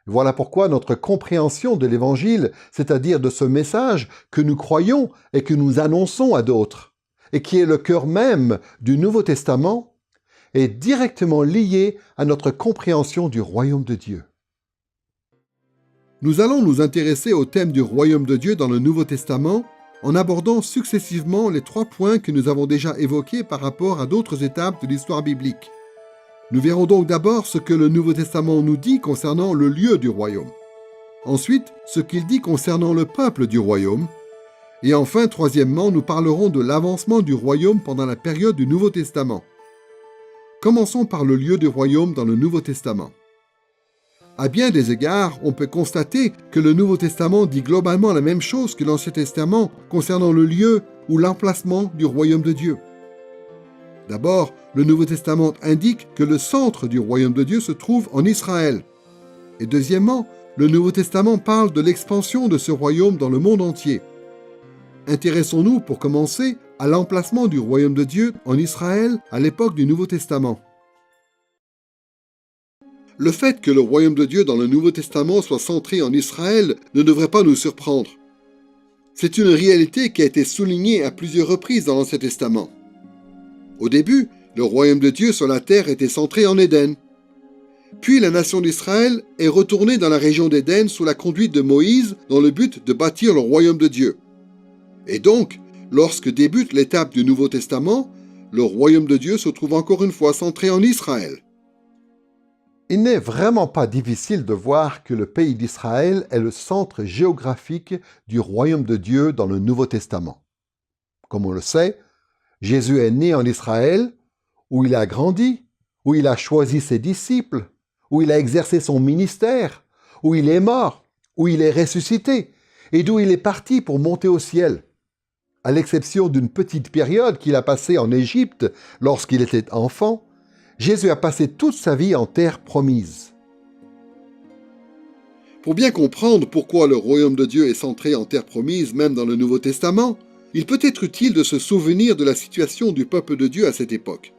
Voilà pourquoi notre compréhension de l'Évangile, c'est-à-dire de ce message que nous croyons et que nous annonçons à d'autres, et qui est le cœur même du Nouveau Testament, est directement liée à notre compréhension du royaume de Dieu. Nous allons nous intéresser au thème du royaume de Dieu dans le Nouveau Testament en abordant successivement les 3 points que nous avons déjà évoqués par rapport à d'autres étapes de l'histoire biblique. Nous verrons donc d'abord ce que le Nouveau Testament nous dit concernant le lieu du royaume. Ensuite, ce qu'il dit concernant le peuple du royaume. Et enfin, troisièmement, nous parlerons de l'avancement du royaume pendant la période du Nouveau Testament. Commençons par le lieu du royaume dans le Nouveau Testament. À bien des égards, on peut constater que le Nouveau Testament dit globalement la même chose que l'Ancien Testament concernant le lieu ou l'emplacement du royaume de Dieu. D'abord, le Nouveau Testament indique que le centre du royaume de Dieu se trouve en Israël. Et deuxièmement, le Nouveau Testament parle de l'expansion de ce royaume dans le monde entier. Intéressons-nous, pour commencer, à l'emplacement du royaume de Dieu en Israël à l'époque du Nouveau Testament. Le fait que le royaume de Dieu dans le Nouveau Testament soit centré en Israël ne devrait pas nous surprendre. C'est une réalité qui a été soulignée à plusieurs reprises dans l'Ancien Testament. Au début, le royaume de Dieu sur la terre était centré en Éden. Puis la nation d'Israël est retournée dans la région d'Éden sous la conduite de Moïse dans le but de bâtir le royaume de Dieu. Et donc, lorsque débute l'étape du Nouveau Testament, le royaume de Dieu se trouve encore une fois centré en Israël. Il n'est vraiment pas difficile de voir que le pays d'Israël est le centre géographique du royaume de Dieu dans le Nouveau Testament. Comme on le sait, Jésus est né en Israël, où il a grandi, où il a choisi ses disciples, où il a exercé son ministère, où il est mort, où il est ressuscité, et d'où il est parti pour monter au ciel. À l'exception d'une petite période qu'il a passée en Égypte lorsqu'il était enfant, Jésus a passé toute sa vie en terre promise. Pour bien comprendre pourquoi le royaume de Dieu est centré en terre promise même dans le Nouveau Testament, il peut être utile de se souvenir de la situation du peuple de Dieu à cette époque.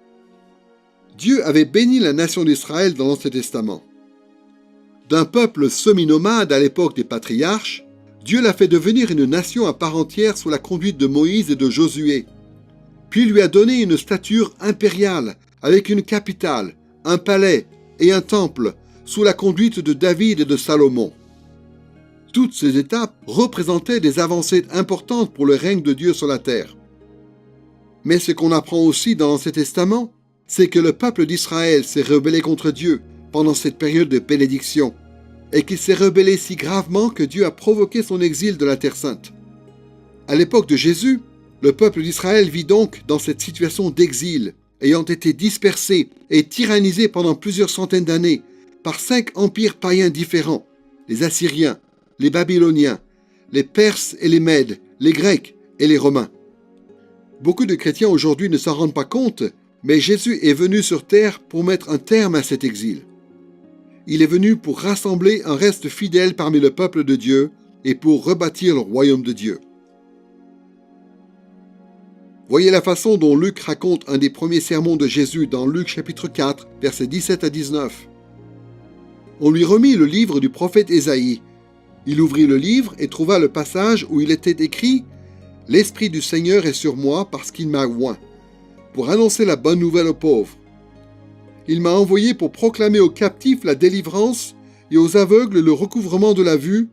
Dieu avait béni la nation d'Israël dans l'Ancien Testament. D'un peuple semi-nomade à l'époque des patriarches, Dieu l'a fait devenir une nation à part entière sous la conduite de Moïse et de Josué, puis lui a donné une stature impériale avec une capitale, un palais et un temple sous la conduite de David et de Salomon. Toutes ces étapes représentaient des avancées importantes pour le règne de Dieu sur la terre. Mais ce qu'on apprend aussi dans l'Ancien Testament, c'est que le peuple d'Israël s'est rebellé contre Dieu pendant cette période de bénédiction, et qu'il s'est rebellé si gravement que Dieu a provoqué son exil de la Terre Sainte. À l'époque de Jésus, le peuple d'Israël vit donc dans cette situation d'exil, ayant été dispersé et tyrannisé pendant plusieurs centaines d'années par 5 empires païens différents, les Assyriens, les Babyloniens, les Perses et les Mèdes, les Grecs et les Romains. Beaucoup de chrétiens aujourd'hui ne s'en rendent pas compte, mais Jésus est venu sur terre pour mettre un terme à cet exil. Il est venu pour rassembler un reste fidèle parmi le peuple de Dieu et pour rebâtir le royaume de Dieu. Voyez la façon dont Luc raconte un des premiers sermons de Jésus dans Luc chapitre 4, versets 17 à 19. On lui remit le livre du prophète Ésaïe. Il ouvrit le livre et trouva le passage où il était écrit « L'Esprit du Seigneur est sur moi parce qu'il m'a oint, pour annoncer la bonne nouvelle aux pauvres. Il m'a envoyé pour proclamer aux captifs la délivrance et aux aveugles le recouvrement de la vue,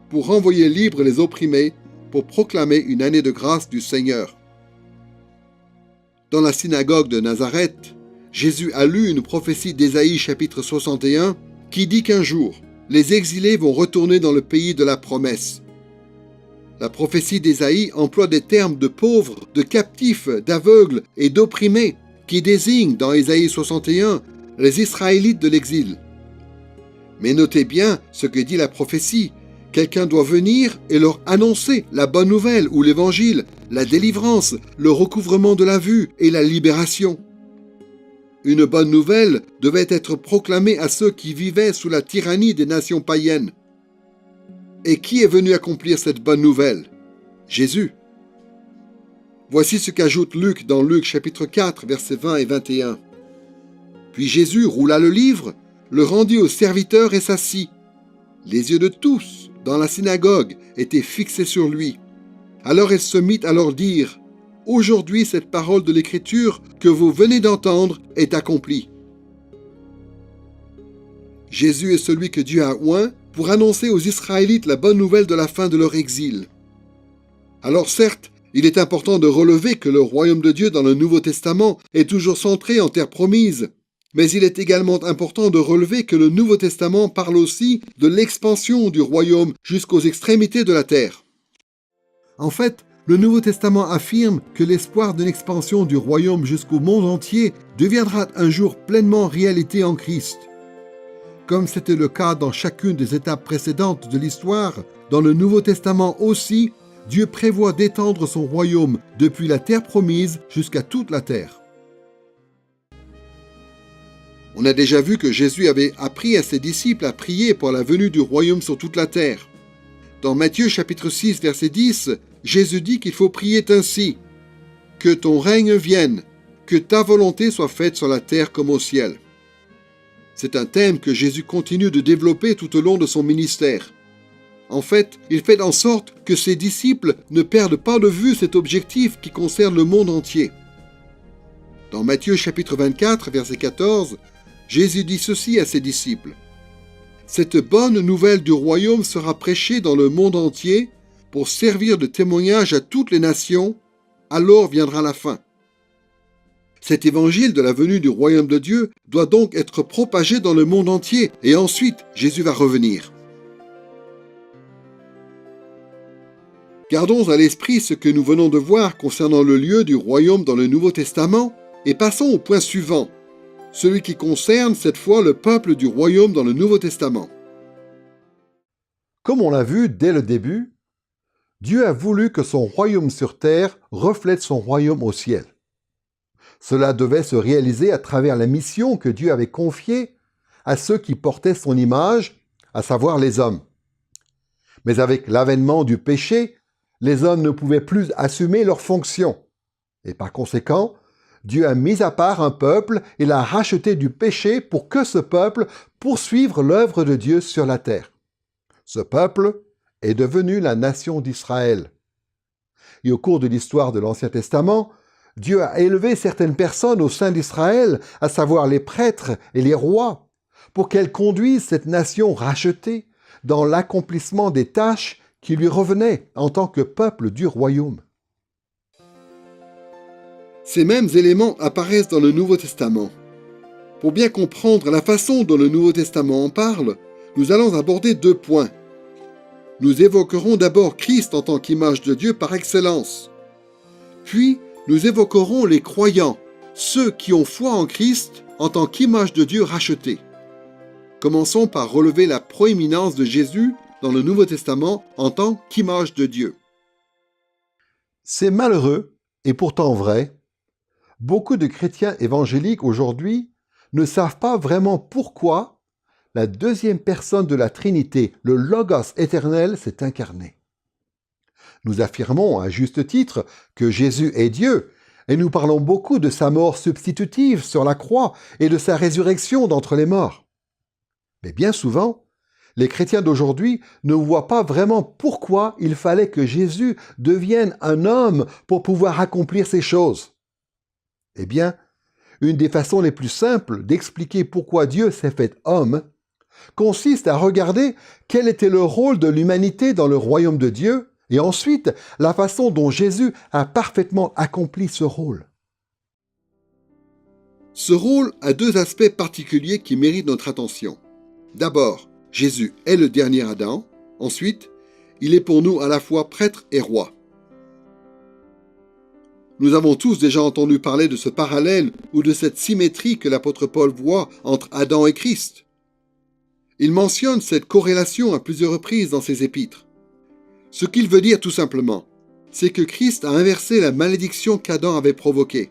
pour renvoyer libres les opprimés, pour proclamer une année de grâce du Seigneur. » Dans la synagogue de Nazareth, Jésus a lu une prophétie d'Ésaïe chapitre 61 qui dit qu'un jour, les exilés vont retourner dans le pays de la promesse. La prophétie d'Ésaïe emploie des termes de pauvres, de captifs, d'aveugles et d'opprimés qui désignent dans Ésaïe 61 les Israélites de l'exil. Mais notez bien ce que dit la prophétie. Quelqu'un doit venir et leur annoncer la bonne nouvelle ou l'évangile, la délivrance, le recouvrement de la vue et la libération. Une bonne nouvelle devait être proclamée à ceux qui vivaient sous la tyrannie des nations païennes. Et qui est venu accomplir cette bonne nouvelle? Jésus. Voici ce qu'ajoute Luc dans Luc chapitre 4, versets 20 et 21. Puis Jésus roula le livre, le rendit au serviteur et s'assit. Les yeux de tous dans la synagogue étaient fixés sur lui. Alors il se mit à leur dire « Aujourd'hui cette parole de l'Écriture que vous venez d'entendre est accomplie. » Jésus est celui que Dieu a oint pour annoncer aux Israélites la bonne nouvelle de la fin de leur exil. Alors certes, il est important de relever que le royaume de Dieu dans le Nouveau Testament est toujours centré en terre promise, mais il est également important de relever que le Nouveau Testament parle aussi de l'expansion du royaume jusqu'aux extrémités de la terre. En fait, le Nouveau Testament affirme que l'espoir d'une expansion du royaume jusqu'au monde entier deviendra un jour pleinement réalité en Christ. Comme c'était le cas dans chacune des étapes précédentes de l'histoire, dans le Nouveau Testament aussi, Dieu prévoit d'étendre son royaume depuis la terre promise jusqu'à toute la terre. On a déjà vu que Jésus avait appris à ses disciples à prier pour la venue du royaume sur toute la terre. Dans Matthieu chapitre 6, verset 10, Jésus dit qu'il faut prier ainsi : « Que ton règne vienne, que ta volonté soit faite sur la terre comme au ciel. » C'est un thème que Jésus continue de développer tout au long de son ministère. En fait, il fait en sorte que ses disciples ne perdent pas de vue cet objectif qui concerne le monde entier. Dans Matthieu chapitre 24, verset 14, Jésus dit ceci à ses disciples : « Cette bonne nouvelle du royaume sera prêchée dans le monde entier pour servir de témoignage à toutes les nations, alors viendra la fin. » Cet évangile de la venue du royaume de Dieu doit donc être propagé dans le monde entier, et ensuite Jésus va revenir. Gardons à l'esprit ce que nous venons de voir concernant le lieu du royaume dans le Nouveau Testament, et passons au point suivant, celui qui concerne cette fois le peuple du royaume dans le Nouveau Testament. Comme on l'a vu dès le début, Dieu a voulu que son royaume sur terre reflète son royaume au ciel. Cela devait se réaliser à travers la mission que Dieu avait confiée à ceux qui portaient son image, à savoir les hommes. Mais avec l'avènement du péché, les hommes ne pouvaient plus assumer leurs fonctions. Et par conséquent, Dieu a mis à part un peuple et l'a racheté du péché pour que ce peuple poursuive l'œuvre de Dieu sur la terre. Ce peuple est devenu la nation d'Israël. Et au cours de l'histoire de l'Ancien Testament, Dieu a élevé certaines personnes au sein d'Israël, à savoir les prêtres et les rois, pour qu'elles conduisent cette nation rachetée dans l'accomplissement des tâches qui lui revenaient en tant que peuple du royaume. Ces mêmes éléments apparaissent dans le Nouveau Testament. Pour bien comprendre la façon dont le Nouveau Testament en parle, nous allons aborder 2 points. Nous évoquerons d'abord Christ en tant qu'image de Dieu par excellence. Puis, nous évoquerons les croyants, ceux qui ont foi en Christ en tant qu'image de Dieu rachetée. Commençons par relever la proéminence de Jésus dans le Nouveau Testament en tant qu'image de Dieu. C'est malheureux, et pourtant vrai, beaucoup de chrétiens évangéliques aujourd'hui ne savent pas vraiment pourquoi la deuxième personne de la Trinité, le Logos éternel, s'est incarné. Nous affirmons à juste titre que Jésus est Dieu, et nous parlons beaucoup de sa mort substitutive sur la croix et de sa résurrection d'entre les morts. Mais bien souvent, les chrétiens d'aujourd'hui ne voient pas vraiment pourquoi il fallait que Jésus devienne un homme pour pouvoir accomplir ces choses. Eh bien, une des façons les plus simples d'expliquer pourquoi Dieu s'est fait homme consiste à regarder quel était le rôle de l'humanité dans le royaume de Dieu et ensuite la façon dont Jésus a parfaitement accompli ce rôle. Ce rôle a 2 aspects particuliers qui méritent notre attention. D'abord, Jésus est le dernier Adam. Ensuite, il est pour nous à la fois prêtre et roi. Nous avons tous déjà entendu parler de ce parallèle ou de cette symétrie que l'apôtre Paul voit entre Adam et Christ. Il mentionne cette corrélation à plusieurs reprises dans ses épîtres. Ce qu'il veut dire tout simplement, c'est que Christ a inversé la malédiction qu'Adam avait provoquée.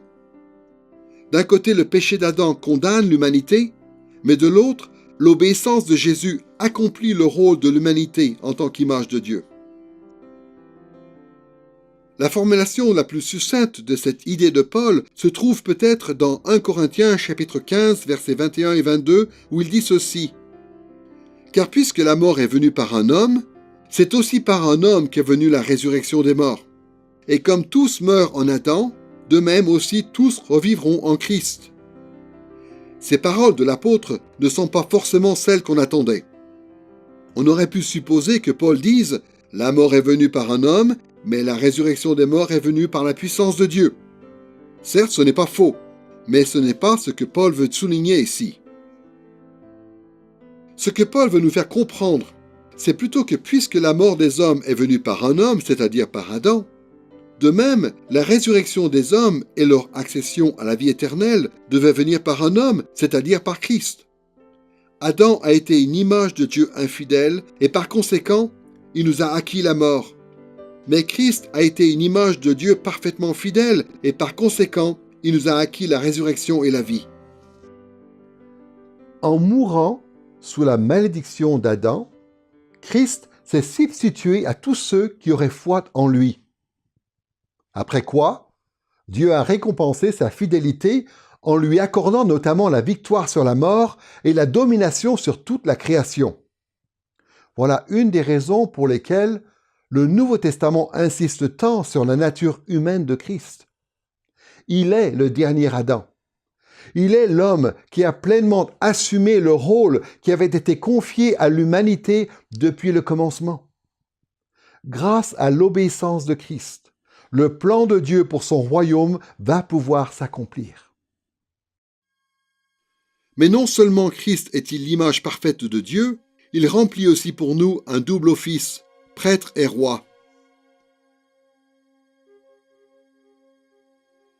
D'un côté, le péché d'Adam condamne l'humanité, mais de l'autre, l'obéissance de Jésus accomplit le rôle de l'humanité en tant qu'image de Dieu. La formulation la plus succincte de cette idée de Paul se trouve peut-être dans 1 Corinthiens chapitre 15, versets 21 et 22, où il dit ceci : « Car puisque la mort est venue par un homme, c'est aussi par un homme qu'est venue la résurrection des morts. Et comme tous meurent en Adam, de même aussi tous revivront en Christ. » Ces paroles de l'apôtre ne sont pas forcément celles qu'on attendait. On aurait pu supposer que Paul dise « La mort est venue par un homme, mais la résurrection des morts est venue par la puissance de Dieu. » Certes, ce n'est pas faux, mais ce n'est pas ce que Paul veut souligner ici. Ce que Paul veut nous faire comprendre, c'est plutôt que puisque la mort des hommes est venue par un homme, c'est-à-dire par Adam, de même, la résurrection des hommes et leur accession à la vie éternelle devaient venir par un homme, c'est-à-dire par Christ. Adam a été une image de Dieu infidèle et par conséquent, il nous a acquis la mort. Mais Christ a été une image de Dieu parfaitement fidèle et par conséquent, il nous a acquis la résurrection et la vie. En mourant sous la malédiction d'Adam, Christ s'est substitué à tous ceux qui auraient foi en lui. Après quoi, Dieu a récompensé sa fidélité en lui accordant notamment la victoire sur la mort et la domination sur toute la création. Voilà une des raisons pour lesquelles le Nouveau Testament insiste tant sur la nature humaine de Christ. Il est le dernier Adam. Il est l'homme qui a pleinement assumé le rôle qui avait été confié à l'humanité depuis le commencement. Grâce à l'obéissance de Christ, le plan de Dieu pour son royaume va pouvoir s'accomplir. Mais non seulement Christ est-il l'image parfaite de Dieu, il remplit aussi pour nous un double office, prêtre et roi.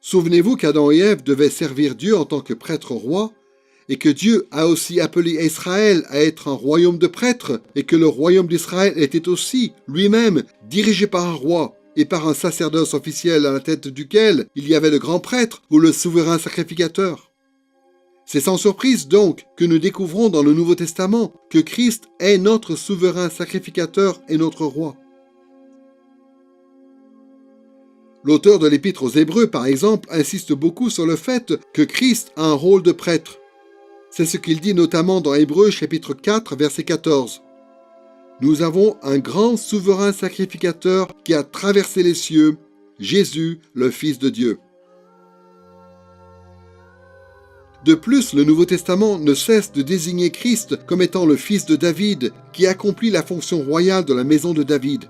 Souvenez-vous qu'Adam et Ève devaient servir Dieu en tant que prêtre-roi, et que Dieu a aussi appelé Israël à être un royaume de prêtres, et que le royaume d'Israël était aussi, lui-même, dirigé par un roi, et par un sacerdoce officiel à la tête duquel il y avait le grand prêtre ou le souverain sacrificateur. C'est sans surprise donc que nous découvrons dans le Nouveau Testament que Christ est notre souverain sacrificateur et notre roi. L'auteur de l'Épître aux Hébreux, par exemple, insiste beaucoup sur le fait que Christ a un rôle de prêtre. C'est ce qu'il dit notamment dans Hébreux chapitre 4, verset 14. Nous avons un grand souverain sacrificateur qui a traversé les cieux, Jésus, le Fils de Dieu. De plus, le Nouveau Testament ne cesse de désigner Christ comme étant le fils de David, qui accomplit la fonction royale de la maison de David.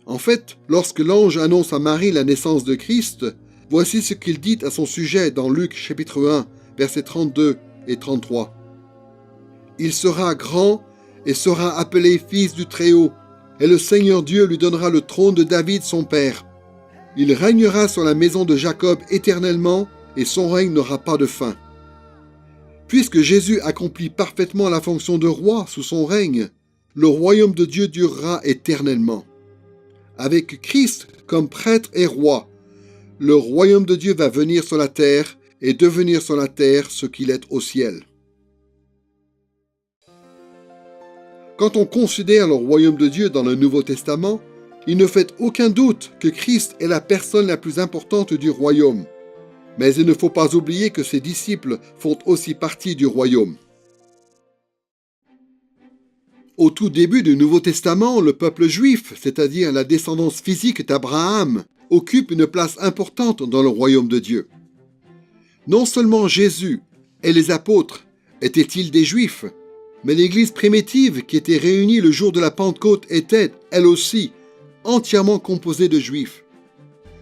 En fait, lorsque l'ange annonce à Marie la naissance de Christ, voici ce qu'il dit à son sujet dans Luc chapitre 1, versets 32 et 33. Il sera grand et sera appelé fils du Très-Haut, et le Seigneur Dieu lui donnera le trône de David son père. Il régnera sur la maison de Jacob éternellement, et son règne n'aura pas de fin. Puisque Jésus accomplit parfaitement la fonction de roi sous son règne, le royaume de Dieu durera éternellement. Avec Christ comme prêtre et roi, le royaume de Dieu va venir sur la terre et devenir sur la terre ce qu'il est au ciel. Quand on considère le royaume de Dieu dans le Nouveau Testament, il ne fait aucun doute que Christ est la personne la plus importante du royaume. Mais il ne faut pas oublier que ses disciples font aussi partie du royaume. Au tout début du Nouveau Testament, le peuple juif, c'est-à-dire la descendance physique d'Abraham, occupe une place importante dans le royaume de Dieu. Non seulement Jésus et les apôtres étaient-ils des Juifs, mais l'Église primitive qui était réunie le jour de la Pentecôte était, elle aussi, entièrement composée de Juifs.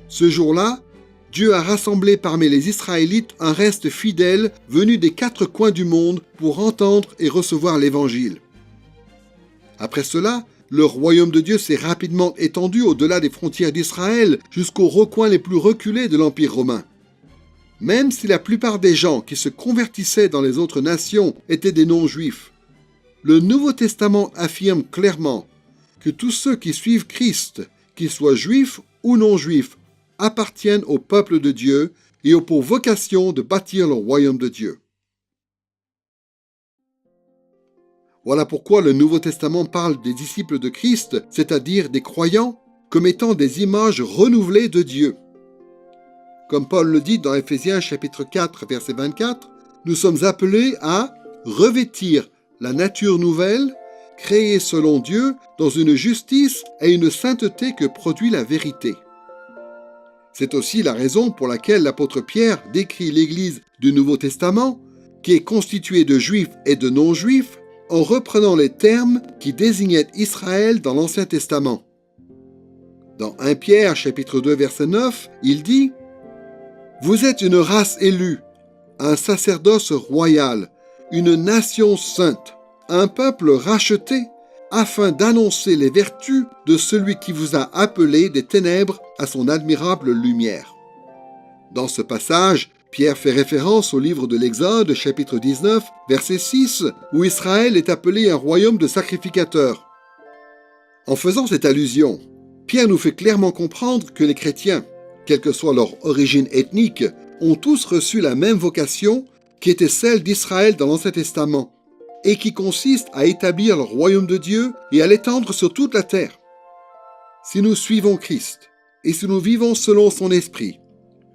Ce jour-là, Dieu a rassemblé parmi les Israélites un reste fidèle venu des 4 coins du monde pour entendre et recevoir l'Évangile. Après cela, le royaume de Dieu s'est rapidement étendu au-delà des frontières d'Israël jusqu'aux recoins les plus reculés de l'Empire romain. Même si la plupart des gens qui se convertissaient dans les autres nations étaient des non-juifs, le Nouveau Testament affirme clairement que tous ceux qui suivent Christ, qu'ils soient juifs ou non-juifs, appartiennent au peuple de Dieu et ont pour vocation de bâtir le royaume de Dieu. Voilà pourquoi le Nouveau Testament parle des disciples de Christ, c'est-à-dire des croyants, comme étant des images renouvelées de Dieu. Comme Paul le dit dans Éphésiens chapitre 4, verset 24, nous sommes appelés à revêtir la nature nouvelle, créée selon Dieu, dans une justice et une sainteté que produit la vérité. C'est aussi la raison pour laquelle l'apôtre Pierre décrit l'Église du Nouveau Testament qui est constitué de juifs et de non-juifs, en reprenant les termes qui désignaient Israël dans l'Ancien Testament. Dans 1 Pierre chapitre 2 verset 9, il dit « Vous êtes une race élue, un sacerdoce royal, une nation sainte, un peuple racheté, afin d'annoncer les vertus de celui qui vous a appelé des ténèbres à son admirable lumière. » Dans ce passage, Pierre fait référence au livre de l'Exode, chapitre 19, verset 6, où Israël est appelé un royaume de sacrificateurs. En faisant cette allusion, Pierre nous fait clairement comprendre que les chrétiens, quelle que soit leur origine ethnique, ont tous reçu la même vocation qui était celle d'Israël dans l'Ancien Testament, et qui consiste à établir le royaume de Dieu et à l'étendre sur toute la terre. Si nous suivons Christ, et si nous vivons selon son esprit,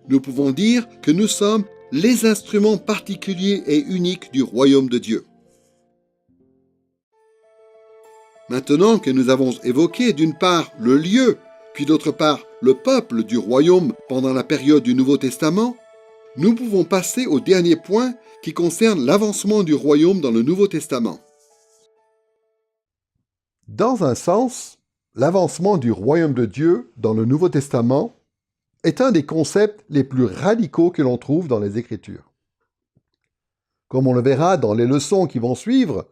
nous pouvons dire que nous sommes les instruments particuliers et uniques du royaume de Dieu. Maintenant que nous avons évoqué d'une part le lieu, puis d'autre part le peuple du royaume pendant la période du Nouveau Testament, nous pouvons passer au dernier point qui concerne l'avancement du royaume dans le Nouveau Testament. Dans un sens, l'avancement du royaume de Dieu dans le Nouveau Testament est un des concepts les plus radicaux que l'on trouve dans les Écritures. Comme on le verra dans les leçons qui vont suivre,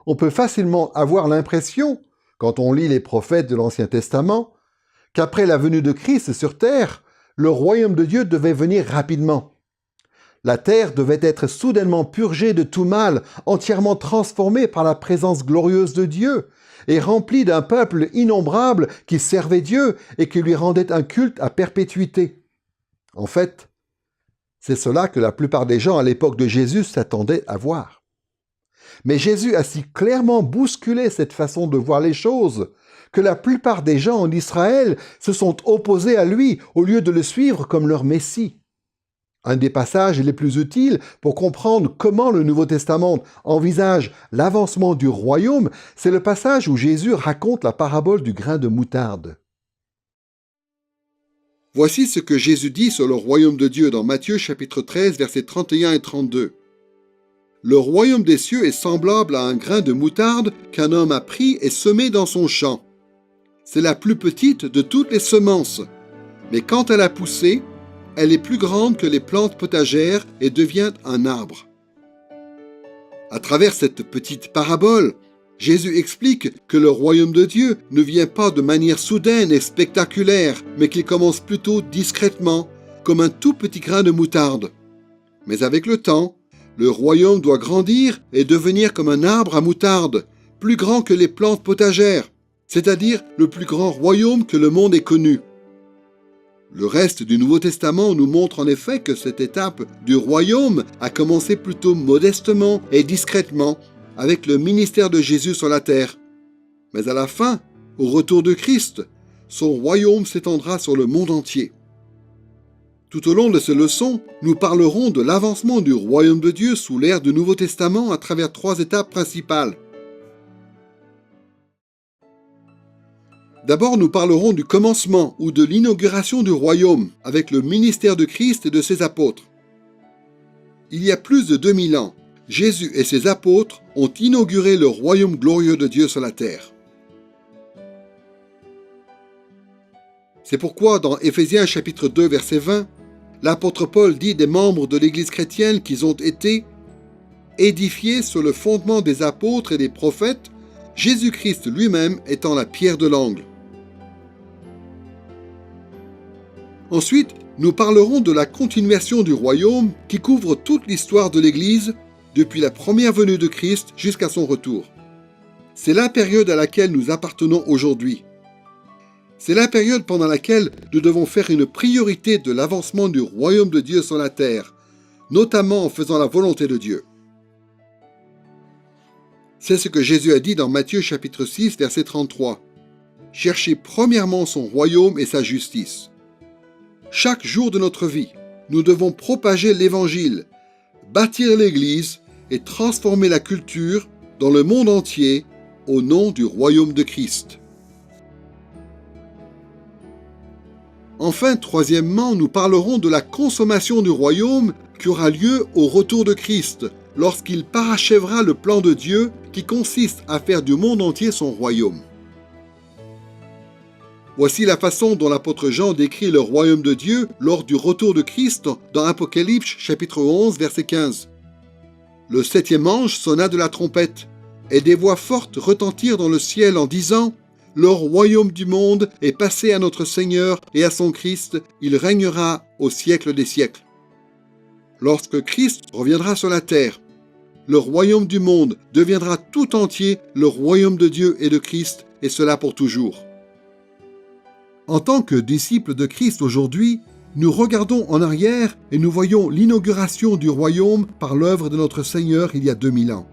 on peut facilement avoir l'impression, quand on lit les prophètes de l'Ancien Testament, qu'après la venue de Christ sur terre, le royaume de Dieu devait venir rapidement. La terre devait être soudainement purgée de tout mal, entièrement transformée par la présence glorieuse de Dieu, et remplie d'un peuple innombrable qui servait Dieu et qui lui rendait un culte à perpétuité. En fait, c'est cela que la plupart des gens à l'époque de Jésus s'attendaient à voir. Mais Jésus a si clairement bousculé cette façon de voir les choses que la plupart des gens en Israël se sont opposés à lui au lieu de le suivre comme leur Messie. Un des passages les plus utiles pour comprendre comment le Nouveau Testament envisage l'avancement du royaume, c'est le passage où Jésus raconte la parabole du grain de moutarde. Voici ce que Jésus dit sur le royaume de Dieu dans Matthieu chapitre 13, versets 31 et 32. « Le royaume des cieux est semblable à un grain de moutarde qu'un homme a pris et semé dans son champ. C'est la plus petite de toutes les semences, mais quand elle a poussé, elle est plus grande que les plantes potagères et devient un arbre. » À travers cette petite parabole, Jésus explique que le royaume de Dieu ne vient pas de manière soudaine et spectaculaire, mais qu'il commence plutôt discrètement, comme un tout petit grain de moutarde. Mais avec le temps, le royaume doit grandir et devenir comme un arbre à moutarde, plus grand que les plantes potagères, c'est-à-dire le plus grand royaume que le monde ait connu. Le reste du Nouveau Testament nous montre en effet que cette étape du royaume a commencé plutôt modestement et discrètement avec le ministère de Jésus sur la terre. Mais à la fin, au retour de Christ, son royaume s'étendra sur le monde entier. Tout au long de ces leçons, nous parlerons de l'avancement du royaume de Dieu sous l'ère du Nouveau Testament à travers 3 étapes principales. D'abord, nous parlerons du commencement ou de l'inauguration du royaume avec le ministère de Christ et de ses apôtres. Il y a plus de 2000 ans, Jésus et ses apôtres ont inauguré le royaume glorieux de Dieu sur la terre. C'est pourquoi dans Éphésiens chapitre 2 verset 20, l'apôtre Paul dit des membres de l'Église chrétienne qu'ils ont été édifiés sur le fondement des apôtres et des prophètes, Jésus-Christ lui-même étant la pierre de l'angle. Ensuite, nous parlerons de la continuation du royaume qui couvre toute l'histoire de l'Église depuis la première venue de Christ jusqu'à son retour. C'est la période à laquelle nous appartenons aujourd'hui. C'est la période pendant laquelle nous devons faire une priorité de l'avancement du royaume de Dieu sur la terre, notamment en faisant la volonté de Dieu. C'est ce que Jésus a dit dans Matthieu chapitre 6, verset 33. « Cherchez premièrement son royaume et sa justice. » Chaque jour de notre vie, nous devons propager l'Évangile, bâtir l'Église et transformer la culture dans le monde entier au nom du royaume de Christ. Enfin, troisièmement, nous parlerons de la consommation du royaume qui aura lieu au retour de Christ, lorsqu'il parachèvera le plan de Dieu qui consiste à faire du monde entier son royaume. Voici la façon dont l'apôtre Jean décrit le royaume de Dieu lors du retour de Christ dans Apocalypse chapitre 11 verset 15. Le 7e ange sonna de la trompette, et des voix fortes retentirent dans le ciel en disant « Le royaume du monde est passé à notre Seigneur et à son Christ, il régnera au siècle des siècles. » Lorsque Christ reviendra sur la terre, le royaume du monde deviendra tout entier le royaume de Dieu et de Christ, et cela pour toujours. En tant que disciples de Christ aujourd'hui, nous regardons en arrière et nous voyons l'inauguration du royaume par l'œuvre de notre Seigneur il y a 2000 ans.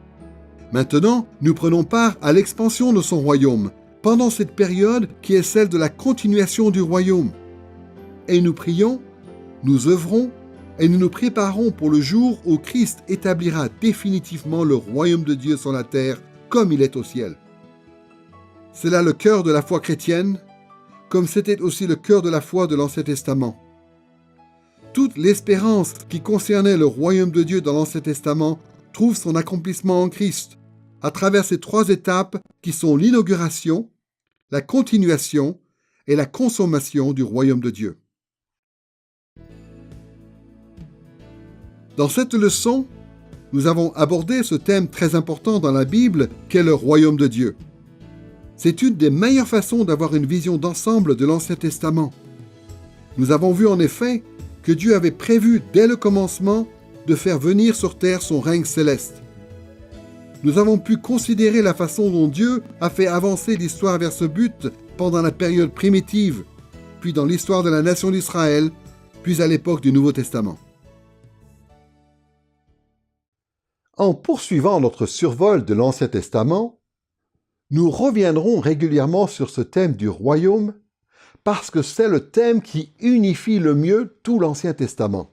Maintenant, nous prenons part à l'expansion de son royaume, pendant cette période qui est celle de la continuation du royaume. Et nous prions, nous œuvrons, et nous nous préparons pour le jour où Christ établira définitivement le royaume de Dieu sur la terre comme il est au ciel. C'est là le cœur de la foi chrétienne, comme c'était aussi le cœur de la foi de l'Ancien Testament. Toute l'espérance qui concernait le royaume de Dieu dans l'Ancien Testament trouve son accomplissement en Christ, à travers ces 3 étapes qui sont l'inauguration, la continuation et la consommation du royaume de Dieu. Dans cette leçon, nous avons abordé ce thème très important dans la Bible qu'est le royaume de Dieu. C'est une des meilleures façons d'avoir une vision d'ensemble de l'Ancien Testament. Nous avons vu en effet que Dieu avait prévu dès le commencement de faire venir sur terre son règne céleste. Nous avons pu considérer la façon dont Dieu a fait avancer l'histoire vers ce but pendant la période primitive, puis dans l'histoire de la nation d'Israël, puis à l'époque du Nouveau Testament. En poursuivant notre survol de l'Ancien Testament, nous reviendrons régulièrement sur ce thème du royaume parce que c'est le thème qui unifie le mieux tout l'Ancien Testament.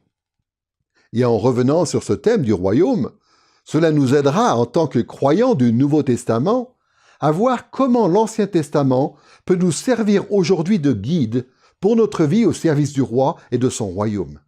Et en revenant sur ce thème du royaume, cela nous aidera en tant que croyants du Nouveau Testament à voir comment l'Ancien Testament peut nous servir aujourd'hui de guide pour notre vie au service du roi et de son royaume.